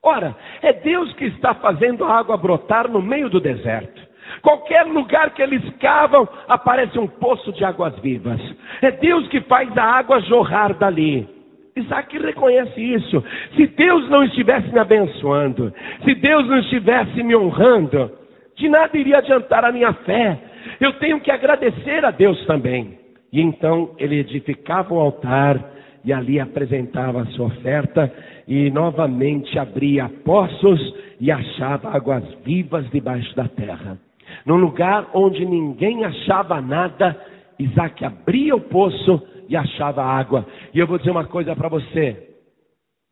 Ora, é Deus que está fazendo a água brotar no meio do deserto. Qualquer lugar que eles cavam, aparece um poço de águas vivas. É Deus que faz a água jorrar dali. Isaac reconhece isso. Se Deus não estivesse me abençoando, se Deus não estivesse me honrando, de nada iria adiantar a minha fé. Eu tenho que agradecer a Deus também. E então ele edificava o altar e ali apresentava a sua oferta e novamente abria poços e achava águas vivas debaixo da terra. Num lugar onde ninguém achava nada, Isaac abria o poço e achava água. E eu vou dizer uma coisa para você.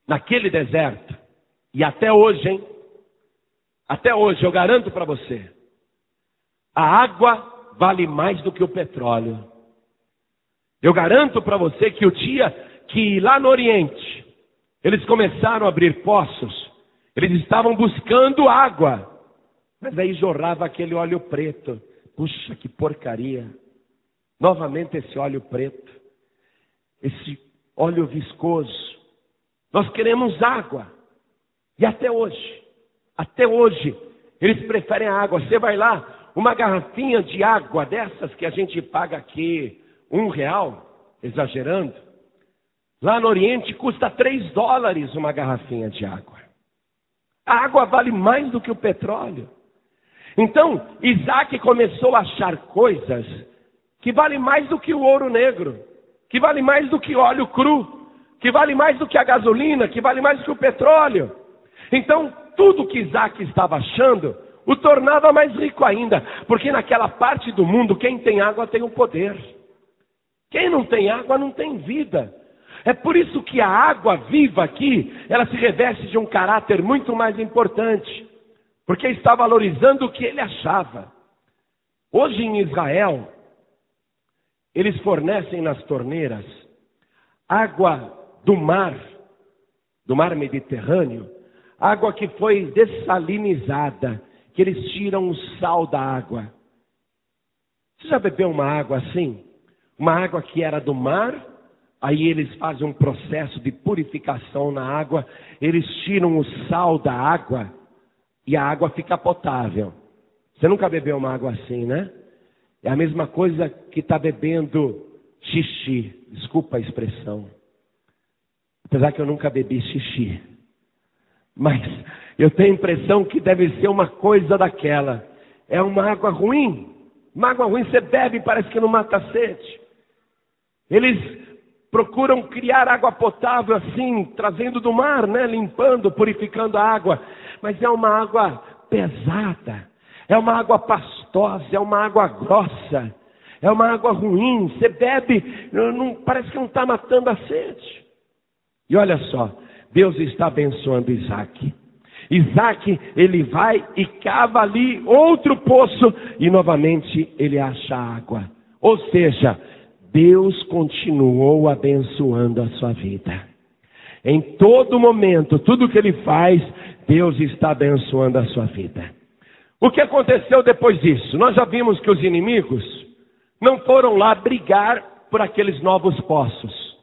Naquele deserto, e até hoje, hein? Até hoje, eu garanto para você, a água vale mais do que o petróleo. Eu garanto para você que o dia que lá no Oriente, eles começaram a abrir poços, eles estavam buscando água, mas aí jorrava aquele óleo preto. Puxa, que porcaria. Novamente esse óleo preto, esse óleo viscoso. Nós queremos água. E até hoje, eles preferem a água. Você vai lá, uma garrafinha de água dessas que a gente paga aqui R$1, exagerando. Lá no Oriente custa $3 uma garrafinha de água. A água vale mais do que o petróleo. Então, Isaac começou a achar coisas que valem mais do que o ouro negro, que vale mais do que óleo cru, que vale mais do que a gasolina, que vale mais do que o petróleo. Então, tudo que Isaac estava achando o tornava mais rico ainda, porque naquela parte do mundo, quem tem água tem o poder. Quem não tem água não tem vida. É por isso que a água viva aqui, ela se reveste de um caráter muito mais importante, porque está valorizando o que ele achava. Hoje em Israel, eles fornecem nas torneiras água do mar Mediterrâneo, água que foi dessalinizada, que eles tiram o sal da água. Você já bebeu uma água assim? Uma água que era do mar, aí eles fazem um processo de purificação na água, eles tiram o sal da água e a água fica potável. Você nunca bebeu uma água assim, né? É a mesma coisa que está bebendo xixi, desculpa a expressão. Apesar que eu nunca bebi xixi. Mas eu tenho a impressão que deve ser uma coisa daquela. É uma água ruim. Uma água ruim você bebe e parece que não mata a sede. Eles procuram criar água potável assim, trazendo do mar, né? Limpando, purificando a água. Mas é uma água pesada. É uma água pastosa, é uma água grossa. É uma água ruim. Você bebe, parece que não está matando a sede. E olha só, Deus está abençoando Isaac. Isaac, ele vai e cava ali outro poço e novamente ele acha água. Ou seja, Deus continuou abençoando a sua vida. Em todo momento, tudo que ele faz, Deus está abençoando a sua vida. O que aconteceu depois disso? Nós já vimos que os inimigos não foram lá brigar por aqueles novos poços.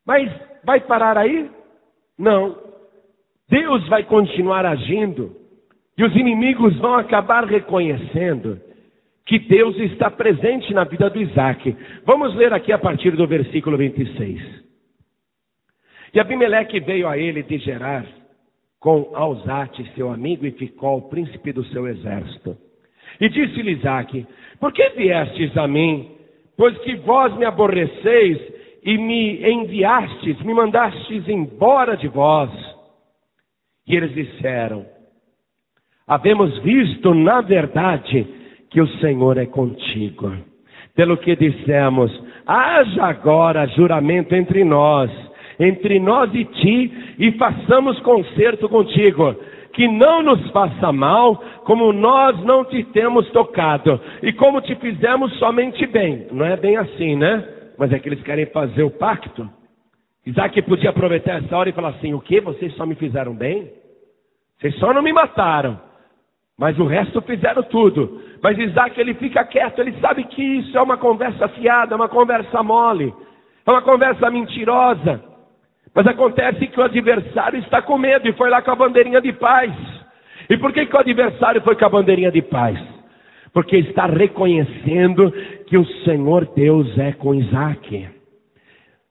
Mas vai parar aí? Não. Deus vai continuar agindo e os inimigos vão acabar reconhecendo que Deus está presente na vida do Isaac. Vamos ler aqui a partir do versículo 26. E Abimeleque veio a ele de Gerar com Alzate, seu amigo, e Ficol, príncipe do seu exército. E disse-lhe Isaac: por que viestes a mim pois que vós me aborreceis e me enviastes, me mandastes embora de vós. E eles disseram: havemos visto, na verdade, que o Senhor é contigo. Pelo que dissemos: haja agora juramento entre nós e ti, e façamos concerto contigo, que não nos faça mal, como nós não te temos tocado, e como te fizemos somente bem. Não é bem assim, né? Mas é que eles querem fazer o pacto. Isaac podia aproveitar essa hora e falar assim: o quê? Vocês só me fizeram bem? Vocês só não me mataram, mas o resto fizeram tudo. Mas Isaac, ele fica quieto, ele sabe que isso é uma conversa fiada, uma conversa mole, é uma conversa mentirosa. Mas acontece que o adversário está com medo e foi lá com a bandeirinha de paz. E por que o adversário foi com a bandeirinha de paz? Porque está reconhecendo que o Senhor Deus é com Isaac.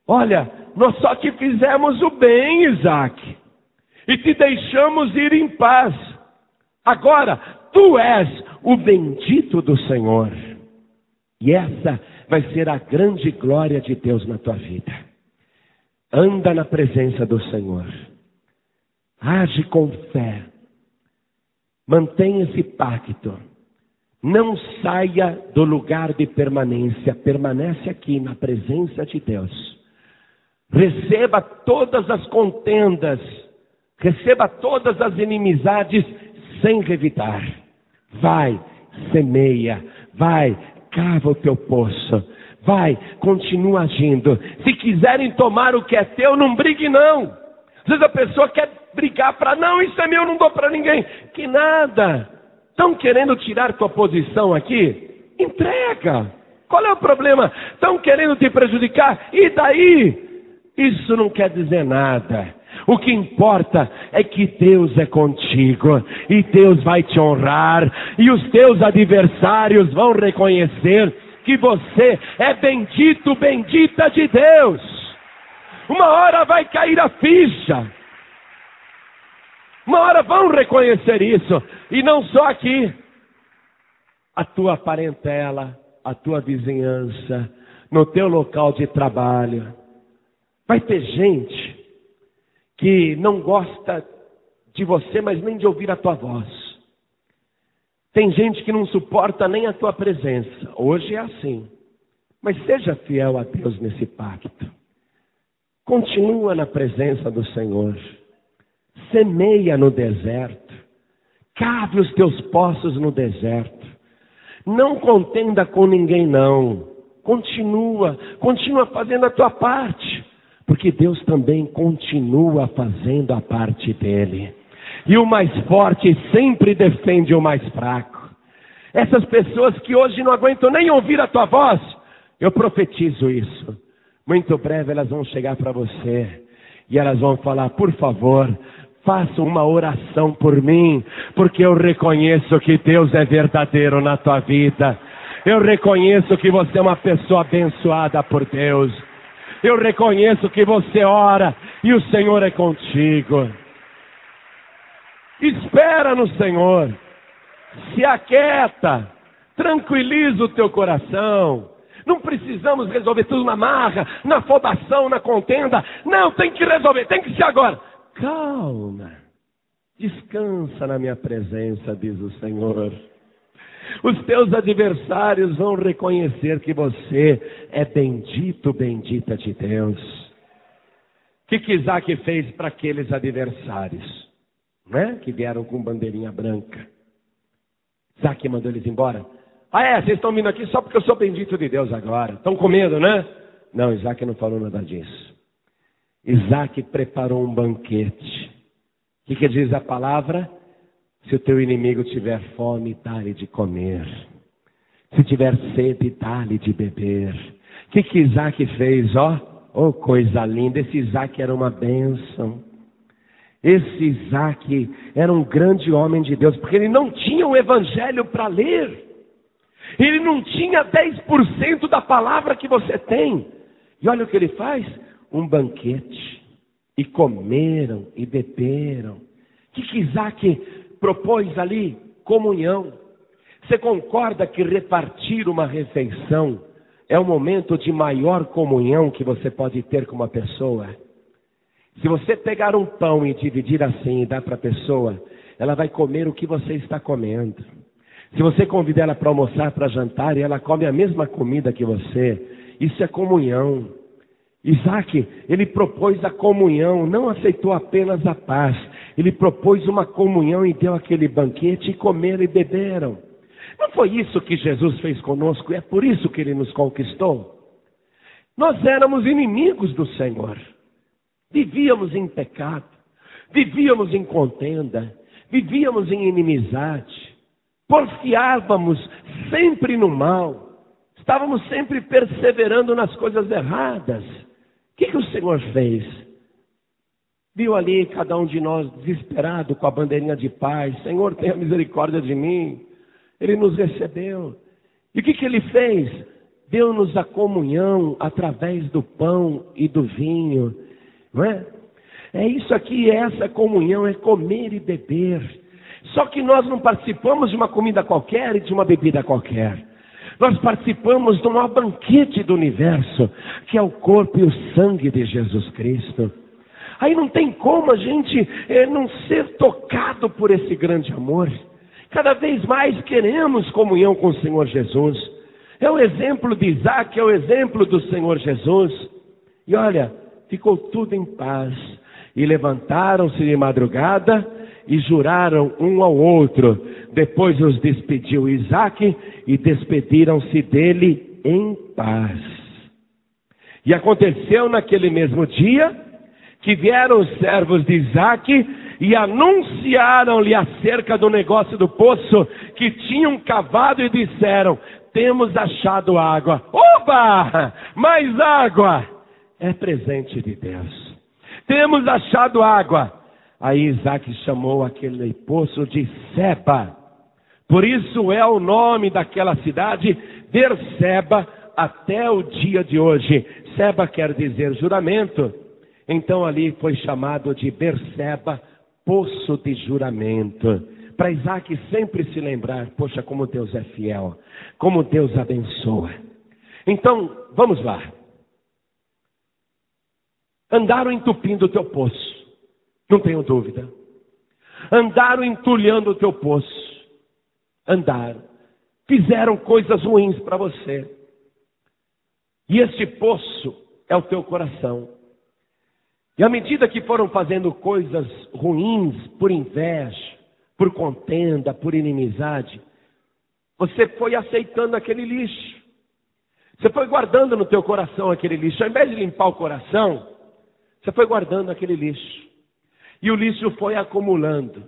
Olha, nós só te fizemos o bem, Isaac, e te deixamos ir em paz. Agora, tu és o bendito do Senhor. E essa vai ser a grande glória de Deus na tua vida. Anda na presença do Senhor. Age com fé. Mantenha esse pacto. Não saia do lugar de permanência. Permanece aqui na presença de Deus. Receba todas as contendas. Receba todas as inimizades sem revidar. Vai, semeia. Vai, cava o teu poço. Vai, continua agindo. Se quiserem tomar o que é teu, não brigue não. Às vezes a pessoa quer brigar para não, isso é meu, não dou para ninguém. Que nada. Estão querendo tirar tua posição aqui? Entrega. Qual é o problema? Estão querendo te prejudicar? E daí? Isso não quer dizer nada. O que importa é que Deus é contigo. E Deus vai te honrar. E os teus adversários vão reconhecer que você é bendito, bendita de Deus. Uma hora vai cair a ficha. Uma hora vão reconhecer isso. E não só aqui. A tua parentela, a tua vizinhança, no teu local de trabalho. Vai ter gente que não gosta de você, mas nem de ouvir a tua voz. Tem gente que não suporta nem a tua presença. Hoje é assim. Mas seja fiel a Deus nesse pacto. Continua na presença do Senhor. Semeia no deserto. Cave os teus poços no deserto. Não contenda com ninguém não. Continua fazendo a tua parte. Porque Deus também continua fazendo a parte dele. E o mais forte sempre defende o mais fraco. Essas pessoas que hoje não aguentam nem ouvir a tua voz, eu profetizo isso. Muito breve elas vão chegar para você e elas vão falar: por favor, faça uma oração por mim, porque eu reconheço que Deus é verdadeiro na tua vida. Eu reconheço que você é uma pessoa abençoada por Deus. Eu reconheço que você ora e o Senhor é contigo. Espera no Senhor, se aquieta, tranquiliza o teu coração. Não precisamos resolver tudo na marra, na afobação, na contenda. Não, tem que resolver, tem que ser agora. Calma, descansa na minha presença, diz o Senhor. Os teus adversários vão reconhecer que você é bendito, bendita de Deus. O que Isaac fez para aqueles adversários? Né? Que vieram com bandeirinha branca. Isaac mandou eles embora. Vocês estão vindo aqui só porque eu sou bendito de Deus agora. Estão com medo, né? Não, Isaac não falou nada disso. Isaac preparou um banquete. O que diz a palavra? Se o teu inimigo tiver fome, dá-lhe de comer. Se tiver sede, dá-lhe de beber. O que Isaac fez? Oh, coisa linda. Esse Isaac era uma bênção. Esse Isaac era um grande homem de Deus, porque ele não tinha o evangelho para ler. Ele não tinha 10% da palavra que você tem. E olha o que ele faz: um banquete. E comeram e beberam. O que Isaac propôs ali? Comunhão. Você concorda que repartir uma refeição é o momento de maior comunhão que você pode ter com uma pessoa. Se você pegar um pão e dividir assim e dar para a pessoa, ela vai comer o que você está comendo. Se você convidar ela para almoçar, para jantar, e ela come a mesma comida que você, isso é comunhão. Isaac, ele propôs a comunhão, não aceitou apenas a paz. Ele propôs uma comunhão e deu aquele banquete, e comeram e beberam. Não foi isso que Jesus fez conosco, é por isso que ele nos conquistou. Nós éramos inimigos do Senhor. Vivíamos em pecado, vivíamos em contenda, vivíamos em inimizade, porfiávamos sempre no mal, estávamos sempre perseverando nas coisas erradas. O que o Senhor fez? Viu ali cada um de nós desesperado com a bandeirinha de paz. Senhor, tenha misericórdia de mim. Ele nos recebeu. E o que ele fez? Deu-nos a comunhão através do pão e do vinho. Não é? É isso aqui, essa comunhão, é comer e beber. Só que nós não participamos de uma comida qualquer e de uma bebida qualquer. Nós participamos do maior banquete do universo, que é o corpo e o sangue de Jesus Cristo. Aí não tem como a gente não ser tocado por esse grande amor. Cada vez mais queremos comunhão com o Senhor Jesus. É o exemplo de Isaac, é o exemplo do Senhor Jesus. E olha, ficou tudo em paz. E levantaram-se de madrugada e juraram um ao outro. Depois os despediu Isaac e despediram-se dele em paz. E aconteceu naquele mesmo dia que vieram os servos de Isaac e anunciaram-lhe acerca do negócio do poço que tinham cavado e disseram: temos achado água. Oba! Mais água! É presente de Deus. Temos achado água. Aí Isaac chamou aquele poço de Seba. Por isso é o nome daquela cidade, Berseba, até o dia de hoje. Seba quer dizer juramento. Então ali foi chamado de Berseba, poço de juramento. Para Isaac sempre se lembrar, poxa, como Deus é fiel, como Deus abençoa. Então, vamos lá. Andaram entupindo o teu poço, não tenho dúvida. Andaram entulhando o teu poço. Andaram. Fizeram coisas ruins para você. E este poço é o teu coração. E à medida que foram fazendo coisas ruins por inveja, por contenda, por inimizade, você foi aceitando aquele lixo. Você foi guardando no teu coração aquele lixo. Ao invés de limpar o coração, você foi guardando aquele lixo. E o lixo foi acumulando.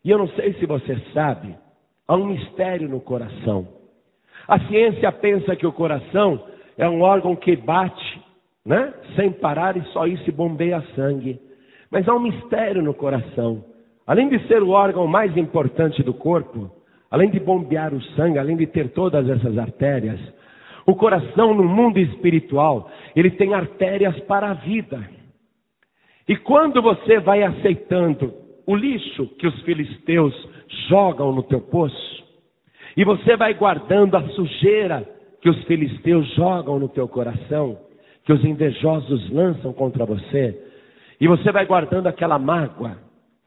E eu não sei se você sabe, há um mistério no coração. A ciência pensa que o coração é um órgão que bate, né? Sem parar, e só isso bombeia sangue. Mas há um mistério no coração. Além de ser o órgão mais importante do corpo, além de bombear o sangue, além de ter todas essas artérias, o coração no mundo espiritual, ele tem artérias para a vida. E quando você vai aceitando o lixo que os filisteus jogam no teu poço, e você vai guardando a sujeira que os filisteus jogam no teu coração, que os invejosos lançam contra você, e você vai guardando aquela mágoa,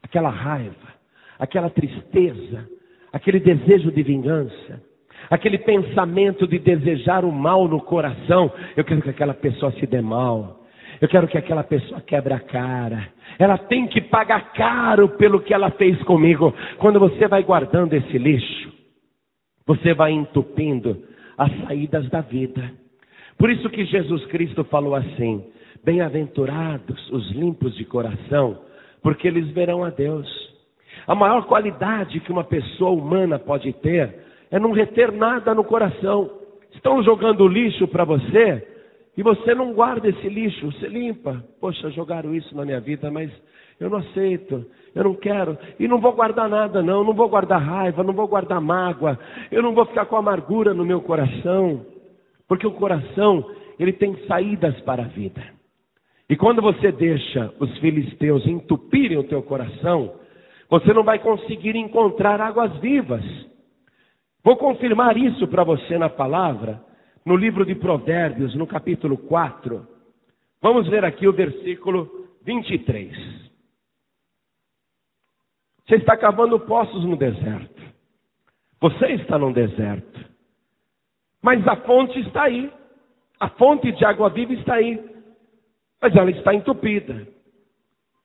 aquela raiva, aquela tristeza, aquele desejo de vingança, aquele pensamento de desejar o mal no coração. Eu quero que aquela pessoa se dê mal. Eu quero que aquela pessoa quebre a cara. Ela tem que pagar caro pelo que ela fez comigo. Quando você vai guardando esse lixo, você vai entupindo as saídas da vida. Por isso que Jesus Cristo falou assim: bem-aventurados os limpos de coração, porque eles verão a Deus. A maior qualidade que uma pessoa humana pode ter é não reter nada no coração. Estão jogando lixo para você e você não guarda esse lixo, você limpa. Poxa, jogaram isso na minha vida, mas eu não aceito, eu não quero. E não vou guardar nada não vou guardar raiva, não vou guardar mágoa. Eu não vou ficar com amargura no meu coração. Porque o coração, ele tem saídas para a vida. E quando você deixa os filisteus entupirem o teu coração, você não vai conseguir encontrar águas vivas. Vou confirmar isso para você na palavra, no livro de Provérbios, no capítulo 4. Vamos ver aqui o versículo 23. Você está cavando poços no deserto. Você está no deserto. Mas a fonte está aí. A fonte de água viva está aí. Mas ela está entupida.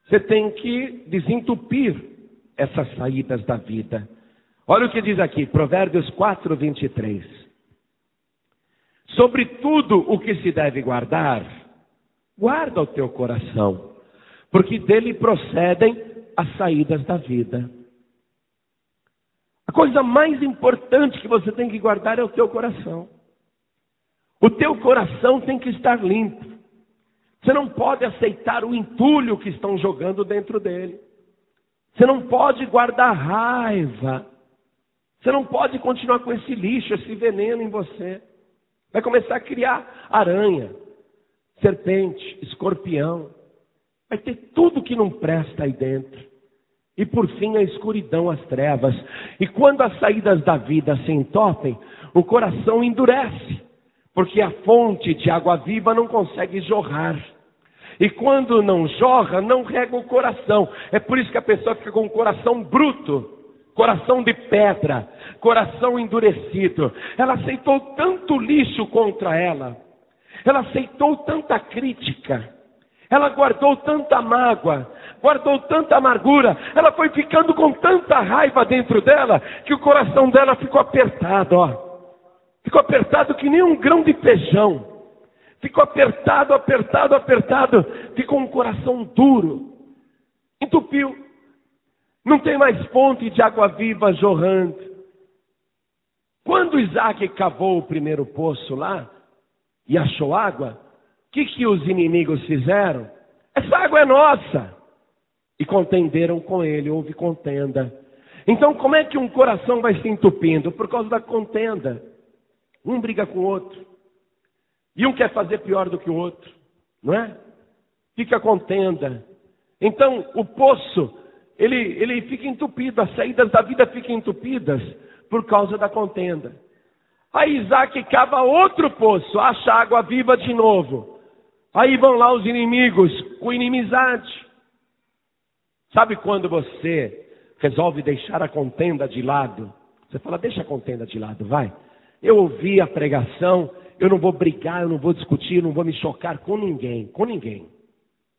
Você tem que desentupir essas saídas da vida. Olha o que diz aqui, Provérbios 4, 23. Sobre tudo o que se deve guardar, guarda o teu coração, porque dele procedem as saídas da vida. A coisa mais importante que você tem que guardar é o teu coração. O teu coração tem que estar limpo. Você não pode aceitar o entulho que estão jogando dentro dele. Você não pode guardar raiva. Você não pode continuar com esse lixo, esse veneno em você. Vai começar a criar aranha, serpente, escorpião. Vai ter tudo que não presta aí dentro. E por fim a escuridão, as trevas. E quando as saídas da vida se entopem, o coração endurece. Porque a fonte de água viva não consegue jorrar. E quando não jorra, não rega o coração. É por isso que a pessoa fica com o coração bruto. Coração de pedra. Coração endurecido. Ela aceitou tanto lixo contra ela. Ela aceitou tanta crítica. Ela guardou tanta mágoa. Guardou tanta amargura. Ela foi ficando com tanta raiva dentro dela, que o coração dela ficou apertado, ó. Ficou apertado que nem um grão de feijão. Ficou apertado, apertado, apertado. Ficou um coração duro. Entupiu. Não tem mais fonte de água viva jorrando. Quando Isaac cavou o primeiro poço lá e achou água, o que os inimigos fizeram? Essa água é nossa. E contenderam com ele, houve contenda. Então como é que um coração vai se entupindo? Por causa da contenda. Um briga com o outro. E um quer fazer pior do que o outro. Não é? Fica contenda. Então o poço, ele fica entupido. As saídas da vida ficam entupidas por causa da contenda. Aí Isaac cava outro poço, acha água viva de novo. Aí vão lá os inimigos com inimizade. Sabe quando você resolve deixar a contenda de lado? Você fala, deixa a contenda de lado, vai. Eu ouvi a pregação, eu não vou brigar, eu não vou discutir, eu não vou me chocar com ninguém, com ninguém.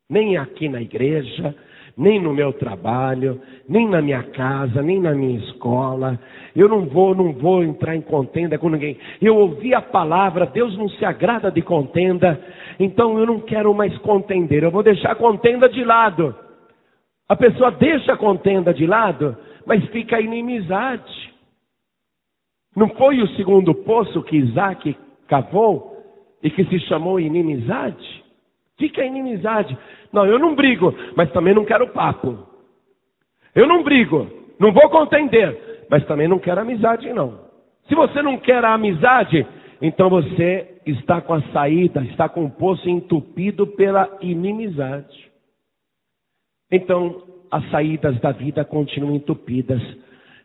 Nem aqui na igreja, nem no meu trabalho, nem na minha casa, nem na minha escola. Eu não vou entrar em contenda com ninguém. Eu ouvi a palavra, Deus não se agrada de contenda, então eu não quero mais contender, eu vou deixar a contenda de lado. A pessoa deixa a contenda de lado, mas fica a inimizade. Não foi o segundo poço que Isaac cavou e que se chamou inimizade? Fica a inimizade. Não, eu não brigo, mas também não quero papo. Eu não brigo, não vou contender, mas também não quero amizade não. Se você não quer a amizade, então você está com a saída, está com o poço entupido pela inimizade. Então, as saídas da vida continuam entupidas.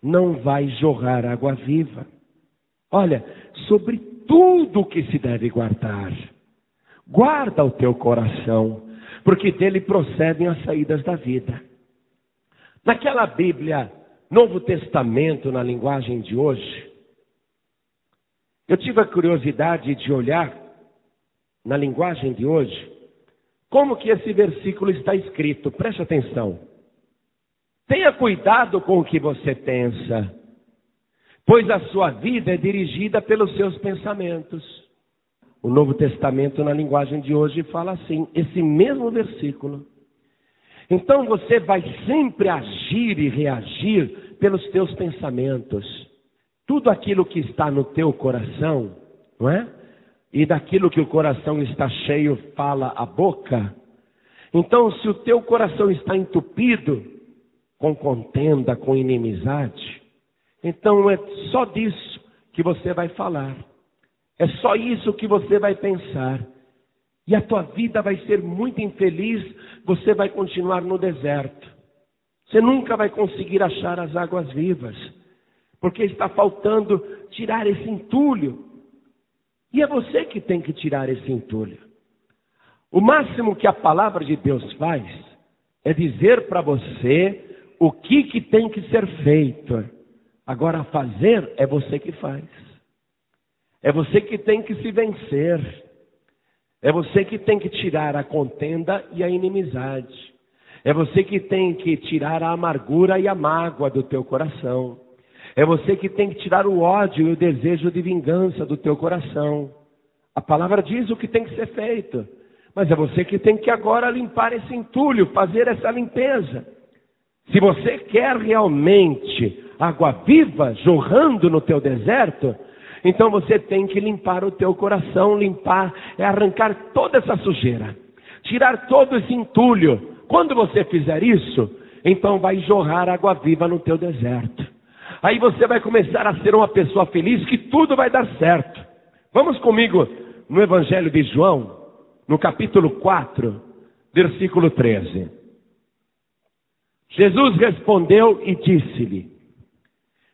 Não vai jorrar água viva. Olha, sobre tudo que se deve guardar. Guarda o teu coração, porque dele procedem as saídas da vida. Naquela Bíblia, Novo Testamento, na linguagem de hoje, eu tive a curiosidade de olhar, na linguagem de hoje, como que esse versículo está escrito. Preste atenção. Tenha cuidado com o que você pensa, pois a sua vida é dirigida pelos seus pensamentos. O Novo Testamento, na linguagem de hoje, fala assim, esse mesmo versículo. Então você vai sempre agir e reagir pelos teus pensamentos. Tudo aquilo que está no teu coração, não é? E daquilo que o coração está cheio, fala a boca. Então, se o teu coração está entupido com contenda, com inimizade, então é só disso que você vai falar. É só isso que você vai pensar. E a tua vida vai ser muito infeliz, você vai continuar no deserto. Você nunca vai conseguir achar as águas vivas, porque está faltando tirar esse entulho. E é você que tem que tirar esse entulho. O máximo que a palavra de Deus faz é dizer para você o que tem que ser feito. Agora, fazer é você que faz. É você que tem que se vencer. É você que tem que tirar a contenda e a inimizade. É você que tem que tirar a amargura e a mágoa do teu coração. É você que tem que tirar o ódio e o desejo de vingança do teu coração. A palavra diz o que tem que ser feito. Mas é você que tem que agora limpar esse entulho, fazer essa limpeza. Se você quer realmente água viva jorrando no teu deserto, então você tem que limpar o teu coração. Limpar é arrancar toda essa sujeira, tirar todo esse entulho. Quando você fizer isso, então vai jorrar água viva no teu deserto. Aí você vai começar a ser uma pessoa feliz, que tudo vai dar certo. Vamos comigo no Evangelho de João, no capítulo 4, versículo 13. Jesus respondeu e disse-lhe: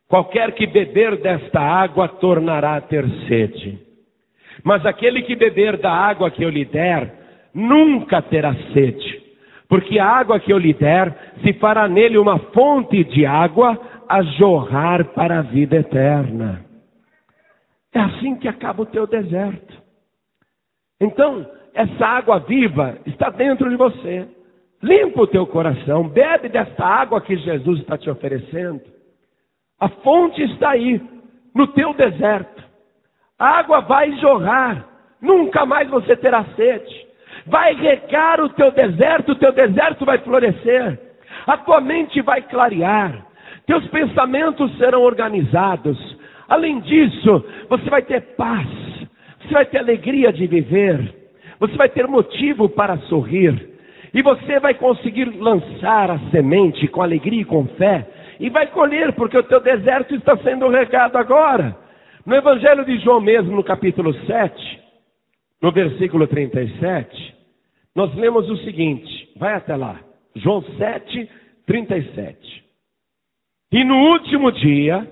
qualquer que beber desta água tornará a ter sede. Mas aquele que beber da água que eu lhe der, nunca terá sede. Porque a água que eu lhe der, se fará nele uma fonte de água a jorrar para a vida eterna. É assim que acaba o teu deserto. Então, essa água viva está dentro de você. Limpa o teu coração, bebe desta água que Jesus está te oferecendo. A fonte está aí, no teu deserto. A água vai jorrar, nunca mais você terá sede. Vai regar o teu deserto vai florescer. A tua mente vai clarear, teus pensamentos serão organizados. Além disso, você vai ter paz, você vai ter alegria de viver, você vai ter motivo para sorrir. E você vai conseguir lançar a semente com alegria e com fé, e vai colher, porque o teu deserto está sendo regado agora. No Evangelho de João mesmo, no capítulo 7, no versículo 37, nós lemos o seguinte, vai até lá, João 7, 37. E no último dia,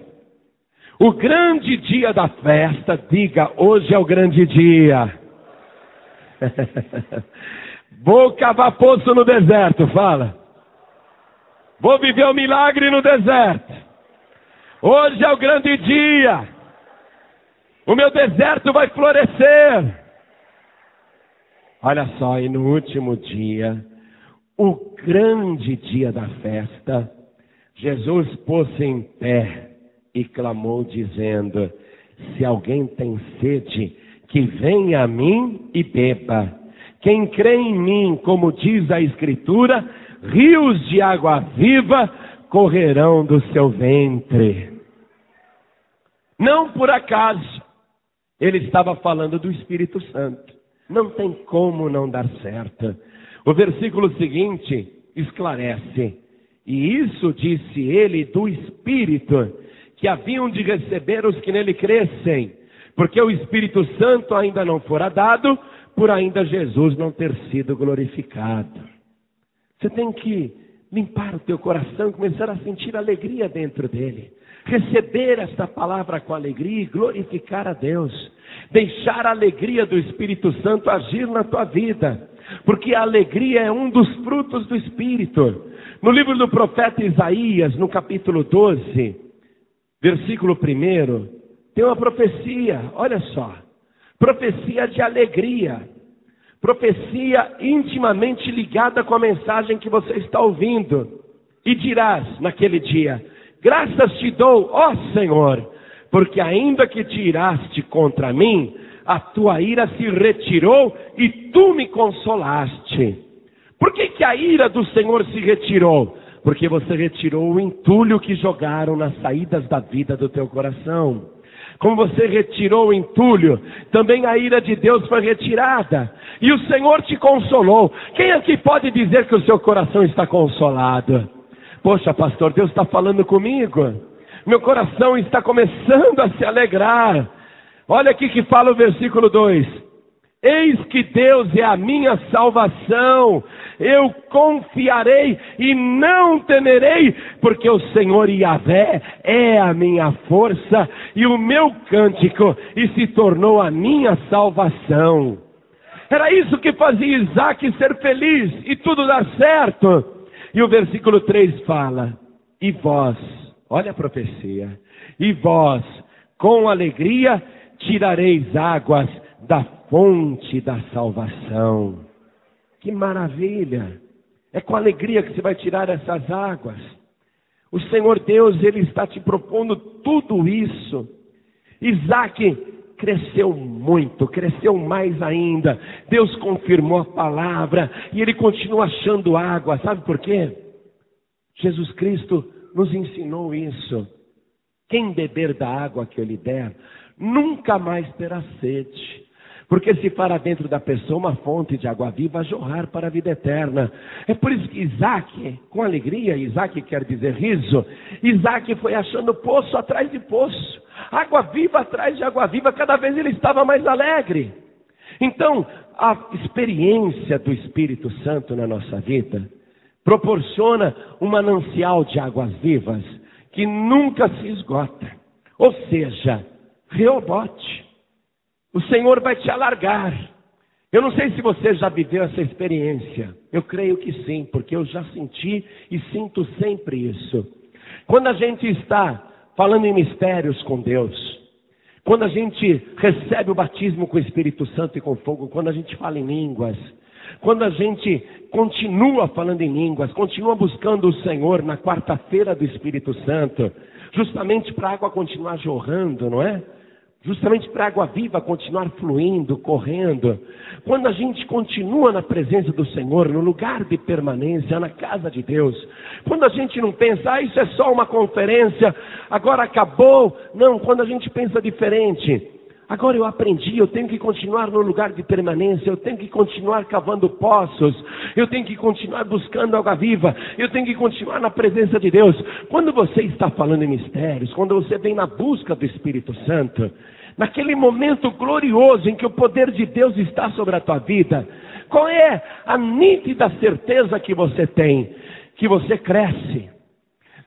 o grande dia da festa, diga, hoje é o grande dia. Vou cavar poço no deserto, fala. Vou viver um milagre no deserto. Hoje é o grande dia. O meu deserto vai florescer. Olha só, e no último dia, o grande dia da festa, Jesus pôs-se em pé e clamou dizendo: se alguém tem sede, que venha a mim e beba. Quem crê em mim, como diz a Escritura, rios de água viva correrão do seu ventre. Não por acaso, ele estava falando do Espírito Santo. Não tem como não dar certo. O versículo seguinte esclarece: e isso disse ele do Espírito, que haviam de receber os que nele crescem, porque o Espírito Santo ainda não fora dado, por ainda Jesus não ter sido glorificado. Você tem que limpar o teu coração, começar a sentir alegria dentro dele. Receber esta palavra com alegria e glorificar a Deus. Deixar a alegria do Espírito Santo agir na tua vida. Porque a alegria é um dos frutos do Espírito. No livro do profeta Isaías, no capítulo 12, versículo 1, tem uma profecia, olha só. Profecia de alegria. Profecia intimamente ligada com a mensagem que você está ouvindo. E dirás naquele dia: graças te dou, ó Senhor, porque ainda que te iraste contra mim, a tua ira se retirou e tu me consolaste. Por que a ira do Senhor se retirou? Porque você retirou o entulho que jogaram nas saídas da vida do teu coração. Como você retirou o entulho, também a ira de Deus foi retirada. E o Senhor te consolou. Quem aqui pode dizer que o seu coração está consolado? Poxa, pastor, Deus está falando comigo. Meu coração está começando a se alegrar. Olha aqui que fala o versículo 2. Eis que Deus é a minha salvação. Eu confiarei e não temerei, porque o Senhor Yahvé é a minha força e o meu cântico, e se tornou a minha salvação. Era isso que fazia Isaac ser feliz e tudo dar certo. E o versículo 3 fala: e vós, olha a profecia, e vós com alegria tirareis águas da fonte da salvação. Que maravilha! É com alegria que você vai tirar essas águas. O Senhor Deus, Ele está te propondo tudo isso. Isaac cresceu muito, cresceu mais ainda. Deus confirmou a palavra e ele continua achando água. Sabe por quê? Jesus Cristo nos ensinou isso. Quem beber da água que eu lhe der, nunca mais terá sede. Porque se para dentro da pessoa uma fonte de água viva a jorrar para a vida eterna. É por isso que Isaac, com alegria, Isaac quer dizer riso, Isaac foi achando poço atrás de poço, água viva atrás de água viva, cada vez ele estava mais alegre. Então, a experiência do Espírito Santo na nossa vida proporciona um manancial de águas vivas que nunca se esgota. Ou seja, Reobote. O Senhor vai te alargar. Eu não sei se você já viveu essa experiência. Eu creio que sim, porque eu já senti e sinto sempre isso. Quando a gente está falando em mistérios com Deus, quando a gente recebe o batismo com o Espírito Santo e com fogo, quando a gente fala em línguas, quando a gente continua falando em línguas, continua buscando o Senhor na quarta-feira do Espírito Santo, justamente para a água continuar jorrando, não é? Justamente para a água viva continuar fluindo, correndo. Quando a gente continua na presença do Senhor, no lugar de permanência, na casa de Deus. Quando a gente não pensa, isso é só uma conferência, agora acabou. Não, quando a gente pensa diferente. Agora eu aprendi, eu tenho que continuar no lugar de permanência, eu tenho que continuar cavando poços, eu tenho que continuar buscando água viva, eu tenho que continuar na presença de Deus. Quando você está falando em mistérios, quando você vem na busca do Espírito Santo, naquele momento glorioso em que o poder de Deus está sobre a tua vida, qual é a nítida certeza que você tem? Que você cresce.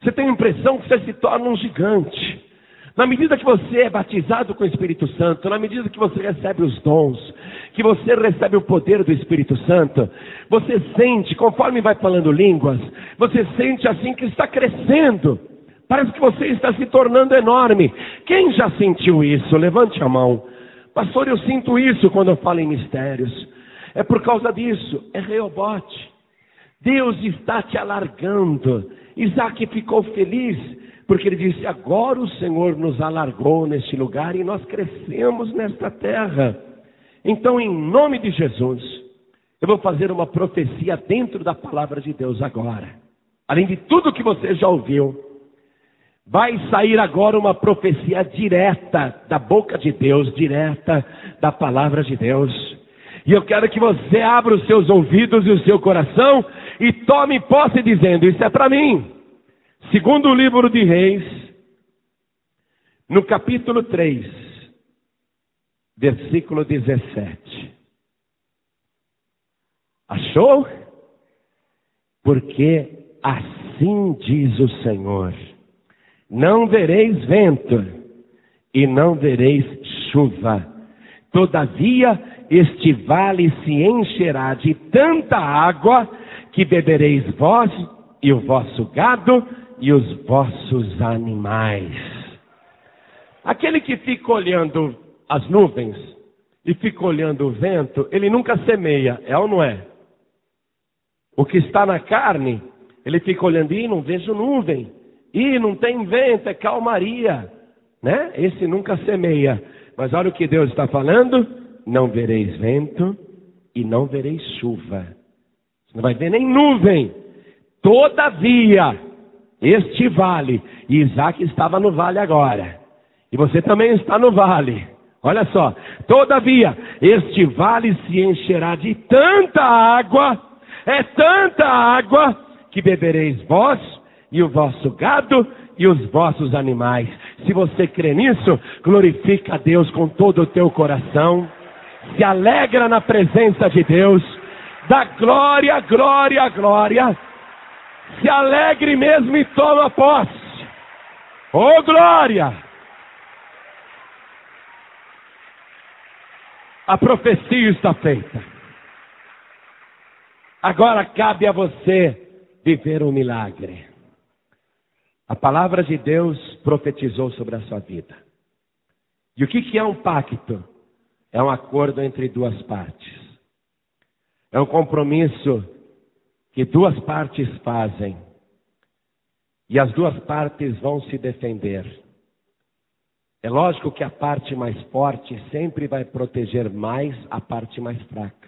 Você tem a impressão que você se torna um gigante. Na medida que você é batizado com o Espírito Santo, na medida que você recebe os dons, que você recebe o poder do Espírito Santo, você sente, conforme vai falando línguas, você sente assim que está crescendo. Parece que você está se tornando enorme. Quem já sentiu isso? Levante a mão. Pastor, eu sinto isso quando eu falo em mistérios. É por causa disso, é Reobote. Deus está te alargando. Isaac ficou feliz, porque ele disse, agora o Senhor nos alargou neste lugar e nós crescemos nesta terra. Então, em nome de Jesus, eu vou fazer uma profecia dentro da palavra de Deus agora. Além de tudo que você já ouviu, vai sair agora uma profecia direta da boca de Deus, direta da palavra de Deus. E eu quero que você abra os seus ouvidos e o seu coração e tome posse dizendo, isso é para mim. Segundo o livro de Reis, no capítulo 3, versículo 17. Achou? Porque assim diz o Senhor, não vereis vento e não vereis chuva. Todavia este vale se encherá de tanta água que bebereis vós e o vosso gado e os vossos animais. Aquele que fica olhando as nuvens e fica olhando o vento, ele nunca semeia, é ou não é? O que está na carne, ele fica olhando, não vejo nuvem, não tem vento, é calmaria, né? Esse nunca semeia. Mas olha o que Deus está falando, não vereis vento e não vereis chuva. Você não vai ver nem nuvem. Todavia, este vale, e Isaac estava no vale agora, e você também está no vale, olha só, todavia, este vale se encherá de tanta água, que bebereis vós, e o vosso gado, e os vossos animais. Se você crê nisso, glorifica a Deus com todo o teu coração, se alegra na presença de Deus, dá glória, glória, glória, se alegre mesmo e toma posse. Oh, glória! A profecia está feita. Agora cabe a você viver um milagre. A palavra de Deus profetizou sobre a sua vida. E o que é um pacto? É um acordo entre duas partes. É um compromisso que duas partes fazem. E as duas partes vão se defender. É lógico que a parte mais forte sempre vai proteger mais a parte mais fraca.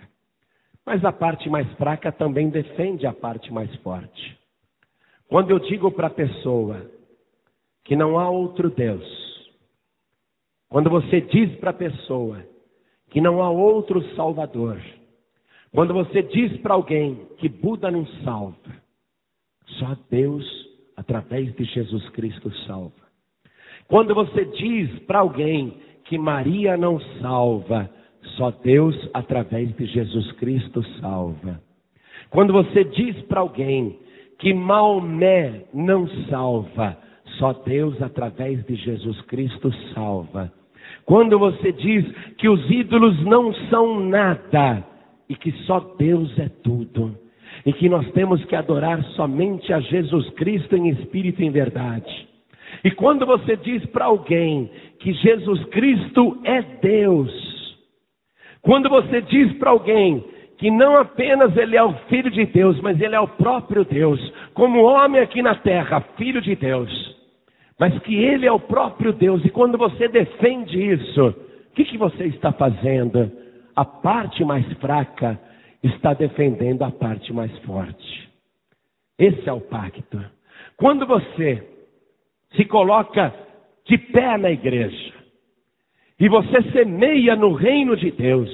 Mas a parte mais fraca também defende a parte mais forte. Quando eu digo para a pessoa que não há outro Deus, quando você diz para a pessoa que não há outro Salvador, quando você diz para alguém que Buda não salva, só Deus, através de Jesus Cristo, salva. Quando você diz para alguém que Maria não salva, só Deus, através de Jesus Cristo, salva. Quando você diz para alguém que Maomé não salva, só Deus, através de Jesus Cristo, salva. Quando você diz que os ídolos não são nada e que só Deus é tudo, e que nós temos que adorar somente a Jesus Cristo em espírito e em verdade. E quando você diz para alguém que Jesus Cristo é Deus, quando você diz para alguém que não apenas Ele é o Filho de Deus, mas Ele é o próprio Deus, como homem aqui na terra, Filho de Deus, mas que Ele é o próprio Deus, e quando você defende isso, o que você está fazendo? A parte mais fraca está defendendo a parte mais forte. Esse é o pacto. Quando você se coloca de pé na igreja, e você semeia no reino de Deus,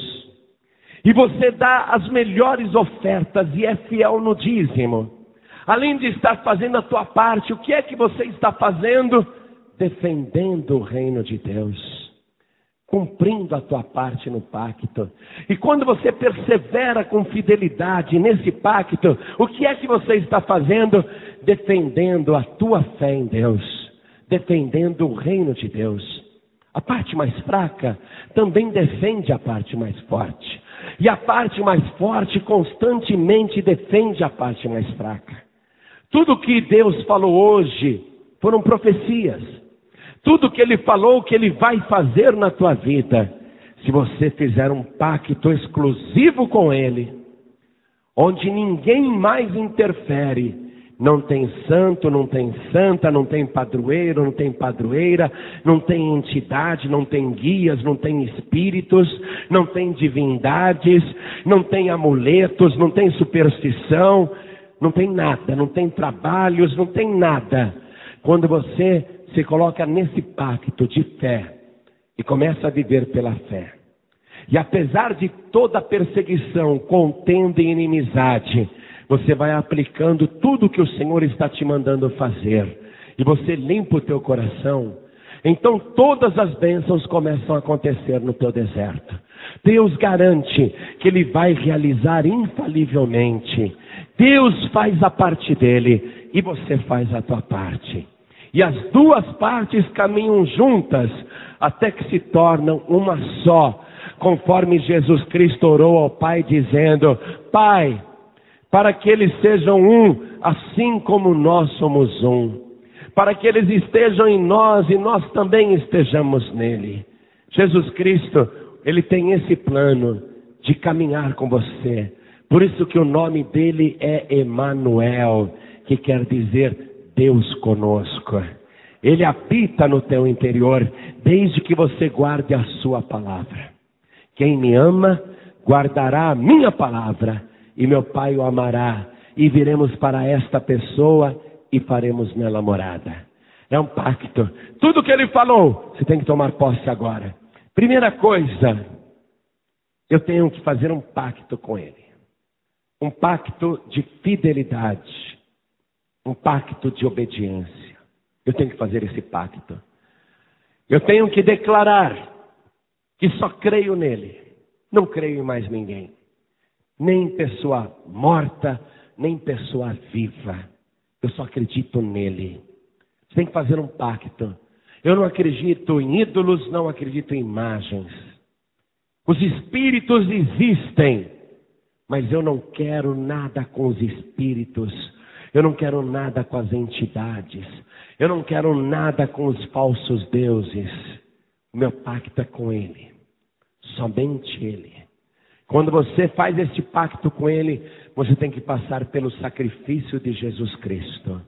e você dá as melhores ofertas e é fiel no dízimo, além de estar fazendo a tua parte, o que é que você está fazendo? Defendendo o reino de Deus, cumprindo a tua parte no pacto. E quando você persevera com fidelidade nesse pacto, o que é que você está fazendo? Defendendo a tua fé em Deus, defendendo o reino de Deus. A parte mais fraca também defende a parte mais forte. E a parte mais forte constantemente defende a parte mais fraca. Tudo que Deus falou hoje foram profecias. Tudo que Ele falou que Ele vai fazer na tua vida, se você fizer um pacto exclusivo com Ele, onde ninguém mais interfere, não tem santo, não tem santa, não tem padroeiro, não tem padroeira, não tem entidade, não tem guias, não tem espíritos, não tem divindades, não tem amuletos, não tem superstição, não tem nada, não tem trabalhos, não tem nada. Quando você se coloca nesse pacto de fé e começa a viver pela fé, e apesar de toda a perseguição, contenda e inimizade, você vai aplicando tudo que o Senhor está te mandando fazer, e você limpa o teu coração, então todas as bênçãos começam a acontecer no teu deserto. Deus garante que Ele vai realizar infalivelmente. Deus faz a parte dele e você faz a tua parte. E as duas partes caminham juntas até que se tornam uma só, conforme Jesus Cristo orou ao Pai dizendo: Pai, para que eles sejam um, assim como nós somos um. Para que eles estejam em nós e nós também estejamos nele. Jesus Cristo, Ele tem esse plano de caminhar com você. Por isso que o nome dele é Emanuel, que quer dizer Deus conosco. Ele habita no teu interior, desde que você guarde a sua palavra. Quem me ama, guardará a minha palavra, e meu Pai o amará, e viremos para esta pessoa e faremos nela morada. É um pacto. Tudo que Ele falou, você tem que tomar posse agora. Primeira coisa, eu tenho que fazer um pacto com Ele. Um pacto de fidelidade. Um pacto de obediência. Eu tenho que fazer esse pacto. Eu tenho que declarar que só creio nele. Não creio em mais ninguém. Nem pessoa morta, nem pessoa viva. Eu só acredito nele. Você tem que fazer um pacto. Eu não acredito em ídolos, não acredito em imagens. Os espíritos existem, mas eu não quero nada com os espíritos. Eu não quero nada com as entidades. Eu não quero nada com os falsos deuses. O meu pacto é com ele. Somente ele. Quando você faz este pacto com ele, você tem que passar pelo sacrifício de Jesus Cristo.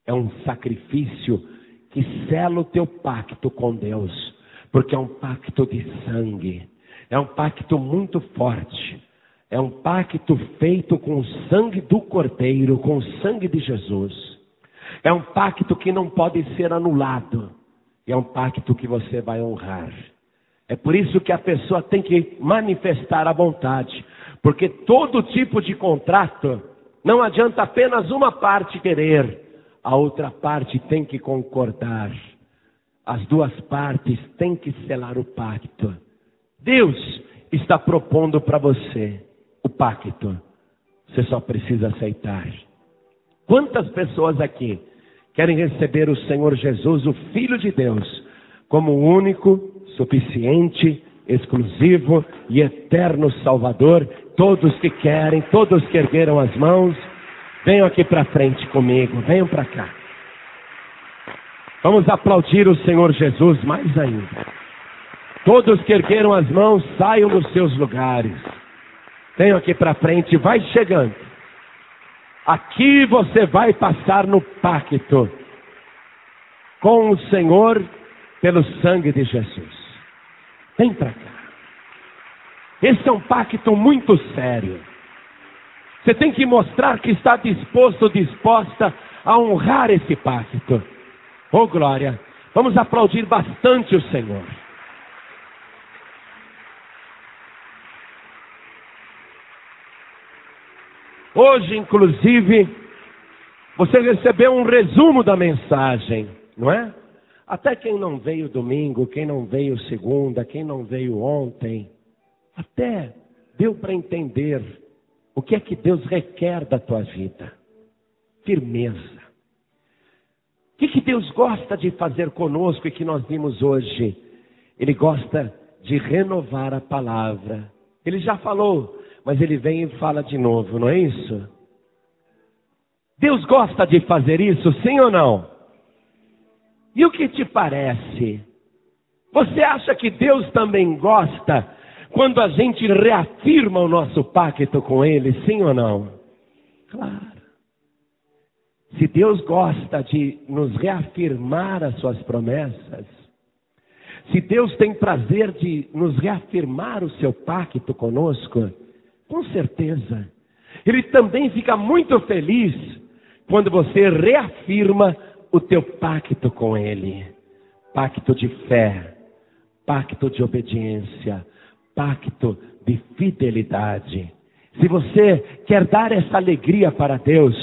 É um sacrifício que sela o teu pacto com Deus. Porque é um pacto de sangue. É um pacto muito forte. É um pacto feito com o sangue do Cordeiro, com o sangue de Jesus. É um pacto que não pode ser anulado. É um pacto que você vai honrar. É por isso que a pessoa tem que manifestar a vontade. Porque todo tipo de contrato, não adianta apenas uma parte querer. A outra parte tem que concordar. As duas partes têm que selar o pacto. Deus está propondo para você o pacto. Você só precisa aceitar. Quantas pessoas aqui querem receber o Senhor Jesus, o Filho de Deus, como o único, suficiente, exclusivo e eterno Salvador? Todos que querem, todos que ergueram as mãos, venham aqui para frente comigo, venham para cá. Vamos aplaudir o Senhor Jesus mais ainda. Todos que ergueram as mãos, saiam dos seus lugares. Venham aqui para frente, vai chegando. Aqui você vai passar no pacto com o Senhor pelo sangue de Jesus. Vem para cá. Esse é um pacto muito sério. Você tem que mostrar que está disposto ou disposta a honrar esse pacto. Oh glória! Vamos aplaudir bastante o Senhor. Hoje, inclusive, você recebeu um resumo da mensagem, não é? Até quem não veio domingo, quem não veio segunda, quem não veio ontem, até deu para entender o que é que Deus requer da tua vida. Firmeza. O que Deus gosta de fazer conosco e que nós vimos hoje? Ele gosta de renovar a palavra. Ele já falou, mas ele vem e fala de novo, não é isso? Deus gosta de fazer isso, sim ou não? E o que te parece? Você acha que Deus também gosta quando a gente reafirma o nosso pacto com Ele, sim ou não? Claro. Se Deus gosta de nos reafirmar as suas promessas, se Deus tem prazer de nos reafirmar o seu pacto conosco, com certeza, Ele também fica muito feliz quando você reafirma o teu pacto com Ele. Pacto de fé, pacto de obediência, pacto de fidelidade. Se você quer dar essa alegria para Deus,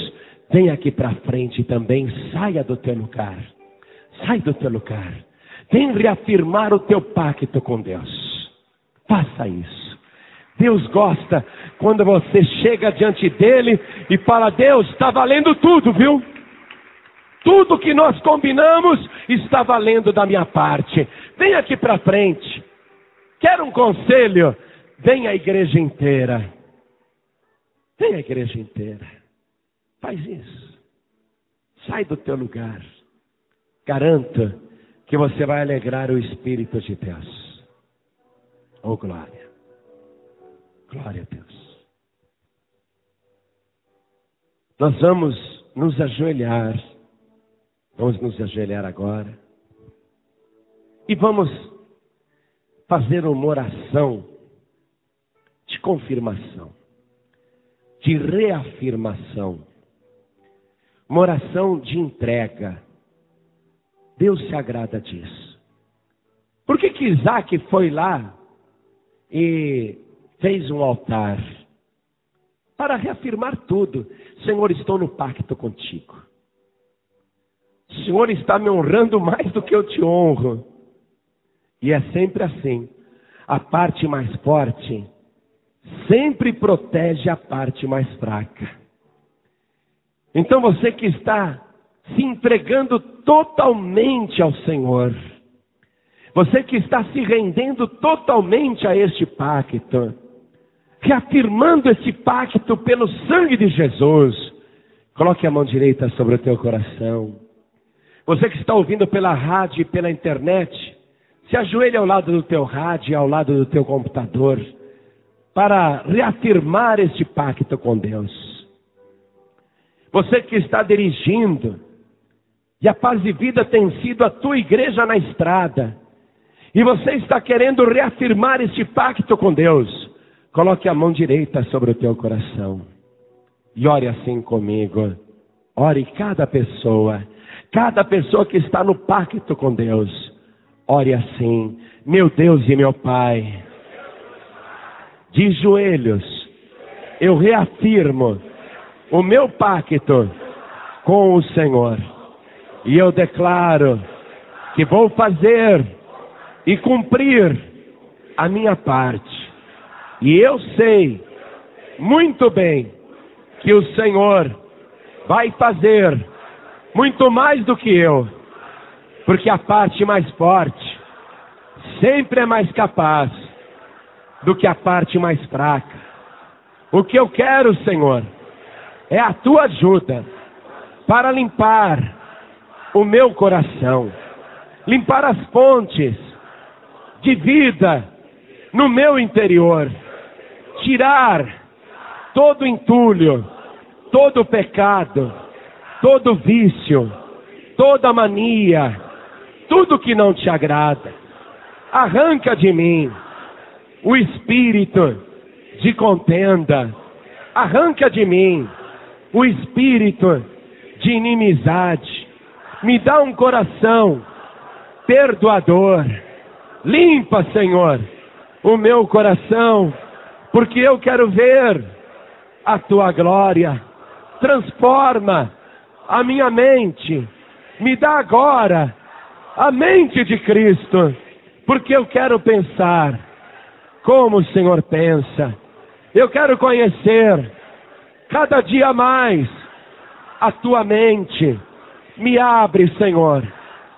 vem aqui para frente também, saia do teu lugar. Sai do teu lugar. Vem reafirmar o teu pacto com Deus. Faça isso. Deus gosta quando você chega diante dele e fala: Deus, está valendo tudo, viu? Tudo que nós combinamos está valendo da minha parte. Vem aqui para frente. Quer um conselho? Vem a igreja inteira. Vem a igreja inteira. Faz isso. Sai do teu lugar. Garanto que você vai alegrar o Espírito de Deus. Oh glória. Glória a Deus. Nós vamos nos ajoelhar. Vamos nos ajoelhar agora. E vamos fazer uma oração de confirmação, de reafirmação. Uma oração de entrega. Deus se agrada disso. Por que Isaac foi lá e fez um altar? Para reafirmar tudo. Senhor, estou no pacto contigo. O Senhor está me honrando mais do que eu te honro. E é sempre assim. a parte mais forte sempre protege a parte mais fraca. Então você que está se entregando totalmente ao Senhor, você que está se rendendo totalmente a este pacto, reafirmando esse pacto pelo sangue de Jesus, coloque a mão direita sobre o teu coração. Você que está ouvindo pela rádio e pela internet, se ajoelhe ao lado do teu rádio e ao lado do teu computador, para reafirmar este pacto com Deus. Você que está dirigindo, e a Paz e Vida tem sido a tua igreja na estrada, e você está querendo reafirmar este pacto com Deus, coloque a mão direita sobre o teu coração. E ore assim comigo. Ore cada pessoa que está no pacto com Deus. Ore assim: meu Deus e meu Pai, de joelhos, eu reafirmo o meu pacto com o Senhor. E eu declaro que vou fazer e cumprir a minha parte. E eu sei muito bem que o Senhor vai fazer muito mais do que eu. Porque a parte mais forte sempre é mais capaz do que a parte mais fraca. O que eu quero, Senhor, é a tua ajuda para limpar o meu coração, limpar as fontes de vida no meu interior, tirar todo entulho, todo pecado, todo vício, toda mania, tudo que não te agrada. Arranca de mim o espírito de contenda, arranca de mim o espírito de inimizade, me dá um coração perdoador. Limpa, Senhor, o meu coração, porque eu quero ver a tua glória. Transforma a minha mente, me dá agora a mente de Cristo, porque eu quero pensar como o Senhor pensa. Eu quero conhecer cada dia mais a tua mente. Me abre, Senhor,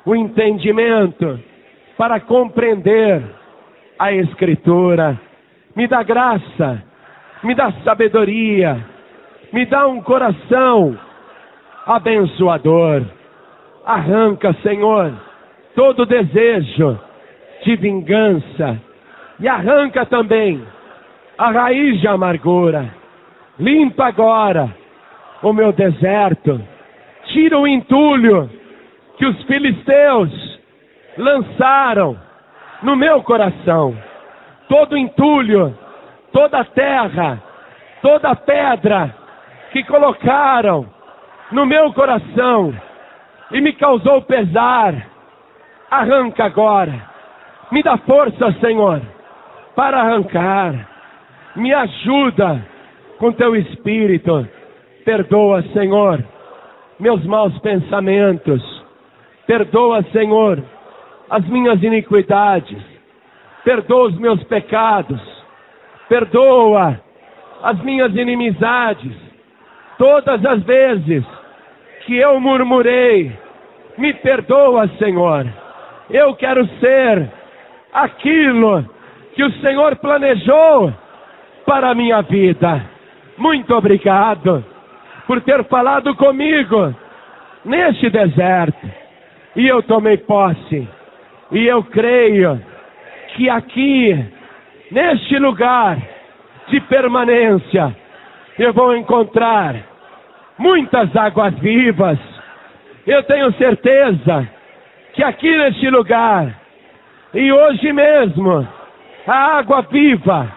o entendimento para compreender a Escritura. Me dá graça, me dá sabedoria, me dá um coração abençoador. Arranca, Senhor, todo desejo de vingança e arranca também a raiz de amargura. Limpa agora o meu deserto. Tira o entulho que os filisteus lançaram no meu coração. Todo entulho, toda terra, toda pedra que colocaram no meu coração e me causou pesar, arranca agora. Me dá força, Senhor, para arrancar. Me ajuda com teu Espírito. Perdoa, Senhor, meus maus pensamentos. Perdoa, Senhor, as minhas iniquidades. Perdoa os meus pecados. Perdoa as minhas inimizades. Todas as vezes que eu murmurei, me perdoa, Senhor. Eu quero ser aquilo que o Senhor planejou para a minha vida. Muito obrigado por ter falado comigo neste deserto. E eu tomei posse. E eu creio que aqui, neste lugar de permanência, eu vou encontrar muitas águas vivas. Eu tenho certeza que aqui neste lugar, e hoje mesmo, a água viva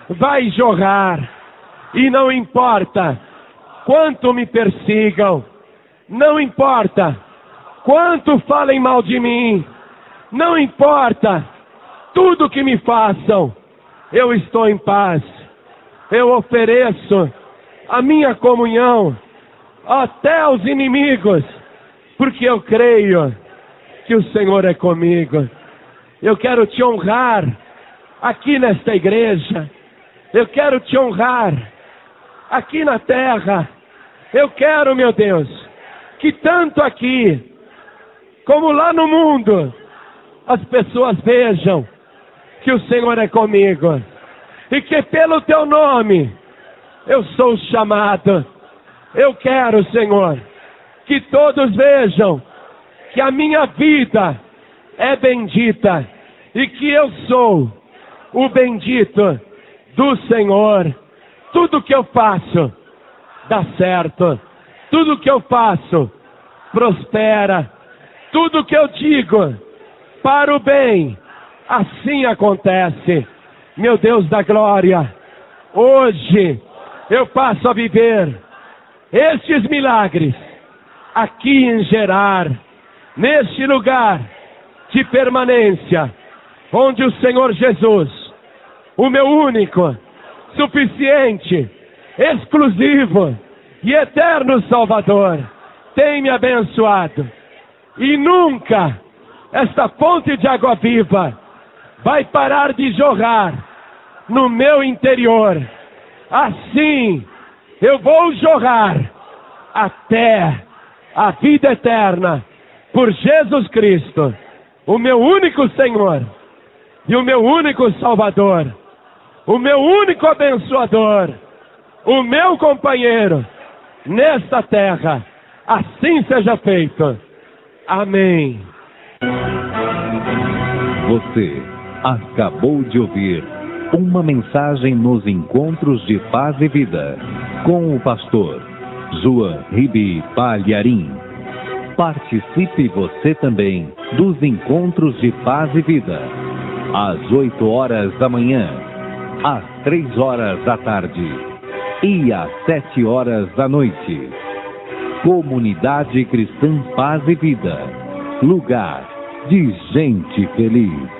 vai jorrar. E não importa quanto me persigam, não importa quanto falem mal de mim, não importa tudo que me façam, eu estou em paz. Eu ofereço a minha comunhão até aos inimigos, porque eu creio que o Senhor é comigo. Eu quero te honrar aqui nesta igreja. Eu quero te honrar aqui na terra. Eu quero, meu Deus, que tanto aqui como lá no mundo as pessoas vejam que o Senhor é comigo e que pelo teu nome eu sou chamado. Eu quero, Senhor, que todos vejam que a minha vida é bendita e que eu sou o bendito do Senhor. Tudo que eu faço dá certo. Tudo que eu faço prospera. Tudo que eu digo para o bem, assim acontece. Meu Deus da glória, hoje eu passo a viver estes milagres aqui em Gerar, neste lugar de permanência, onde o Senhor Jesus, o meu único, suficiente, exclusivo e eterno Salvador, tem me abençoado. E nunca esta fonte de água viva vai parar de jorrar no meu interior. Assim, eu vou jorrar até a vida eterna por Jesus Cristo, o meu único Senhor e o meu único Salvador, o meu único abençoador, o meu companheiro nesta terra. Assim seja feito. Amém. Você acabou de ouvir uma mensagem nos Encontros de Paz e Vida, com o pastor João Ribe Palharim. Participe você também dos Encontros de Paz e Vida, às 8 horas da manhã, às 3 horas da tarde e às 7 horas da noite. Comunidade Cristã Paz e Vida, lugar de gente feliz.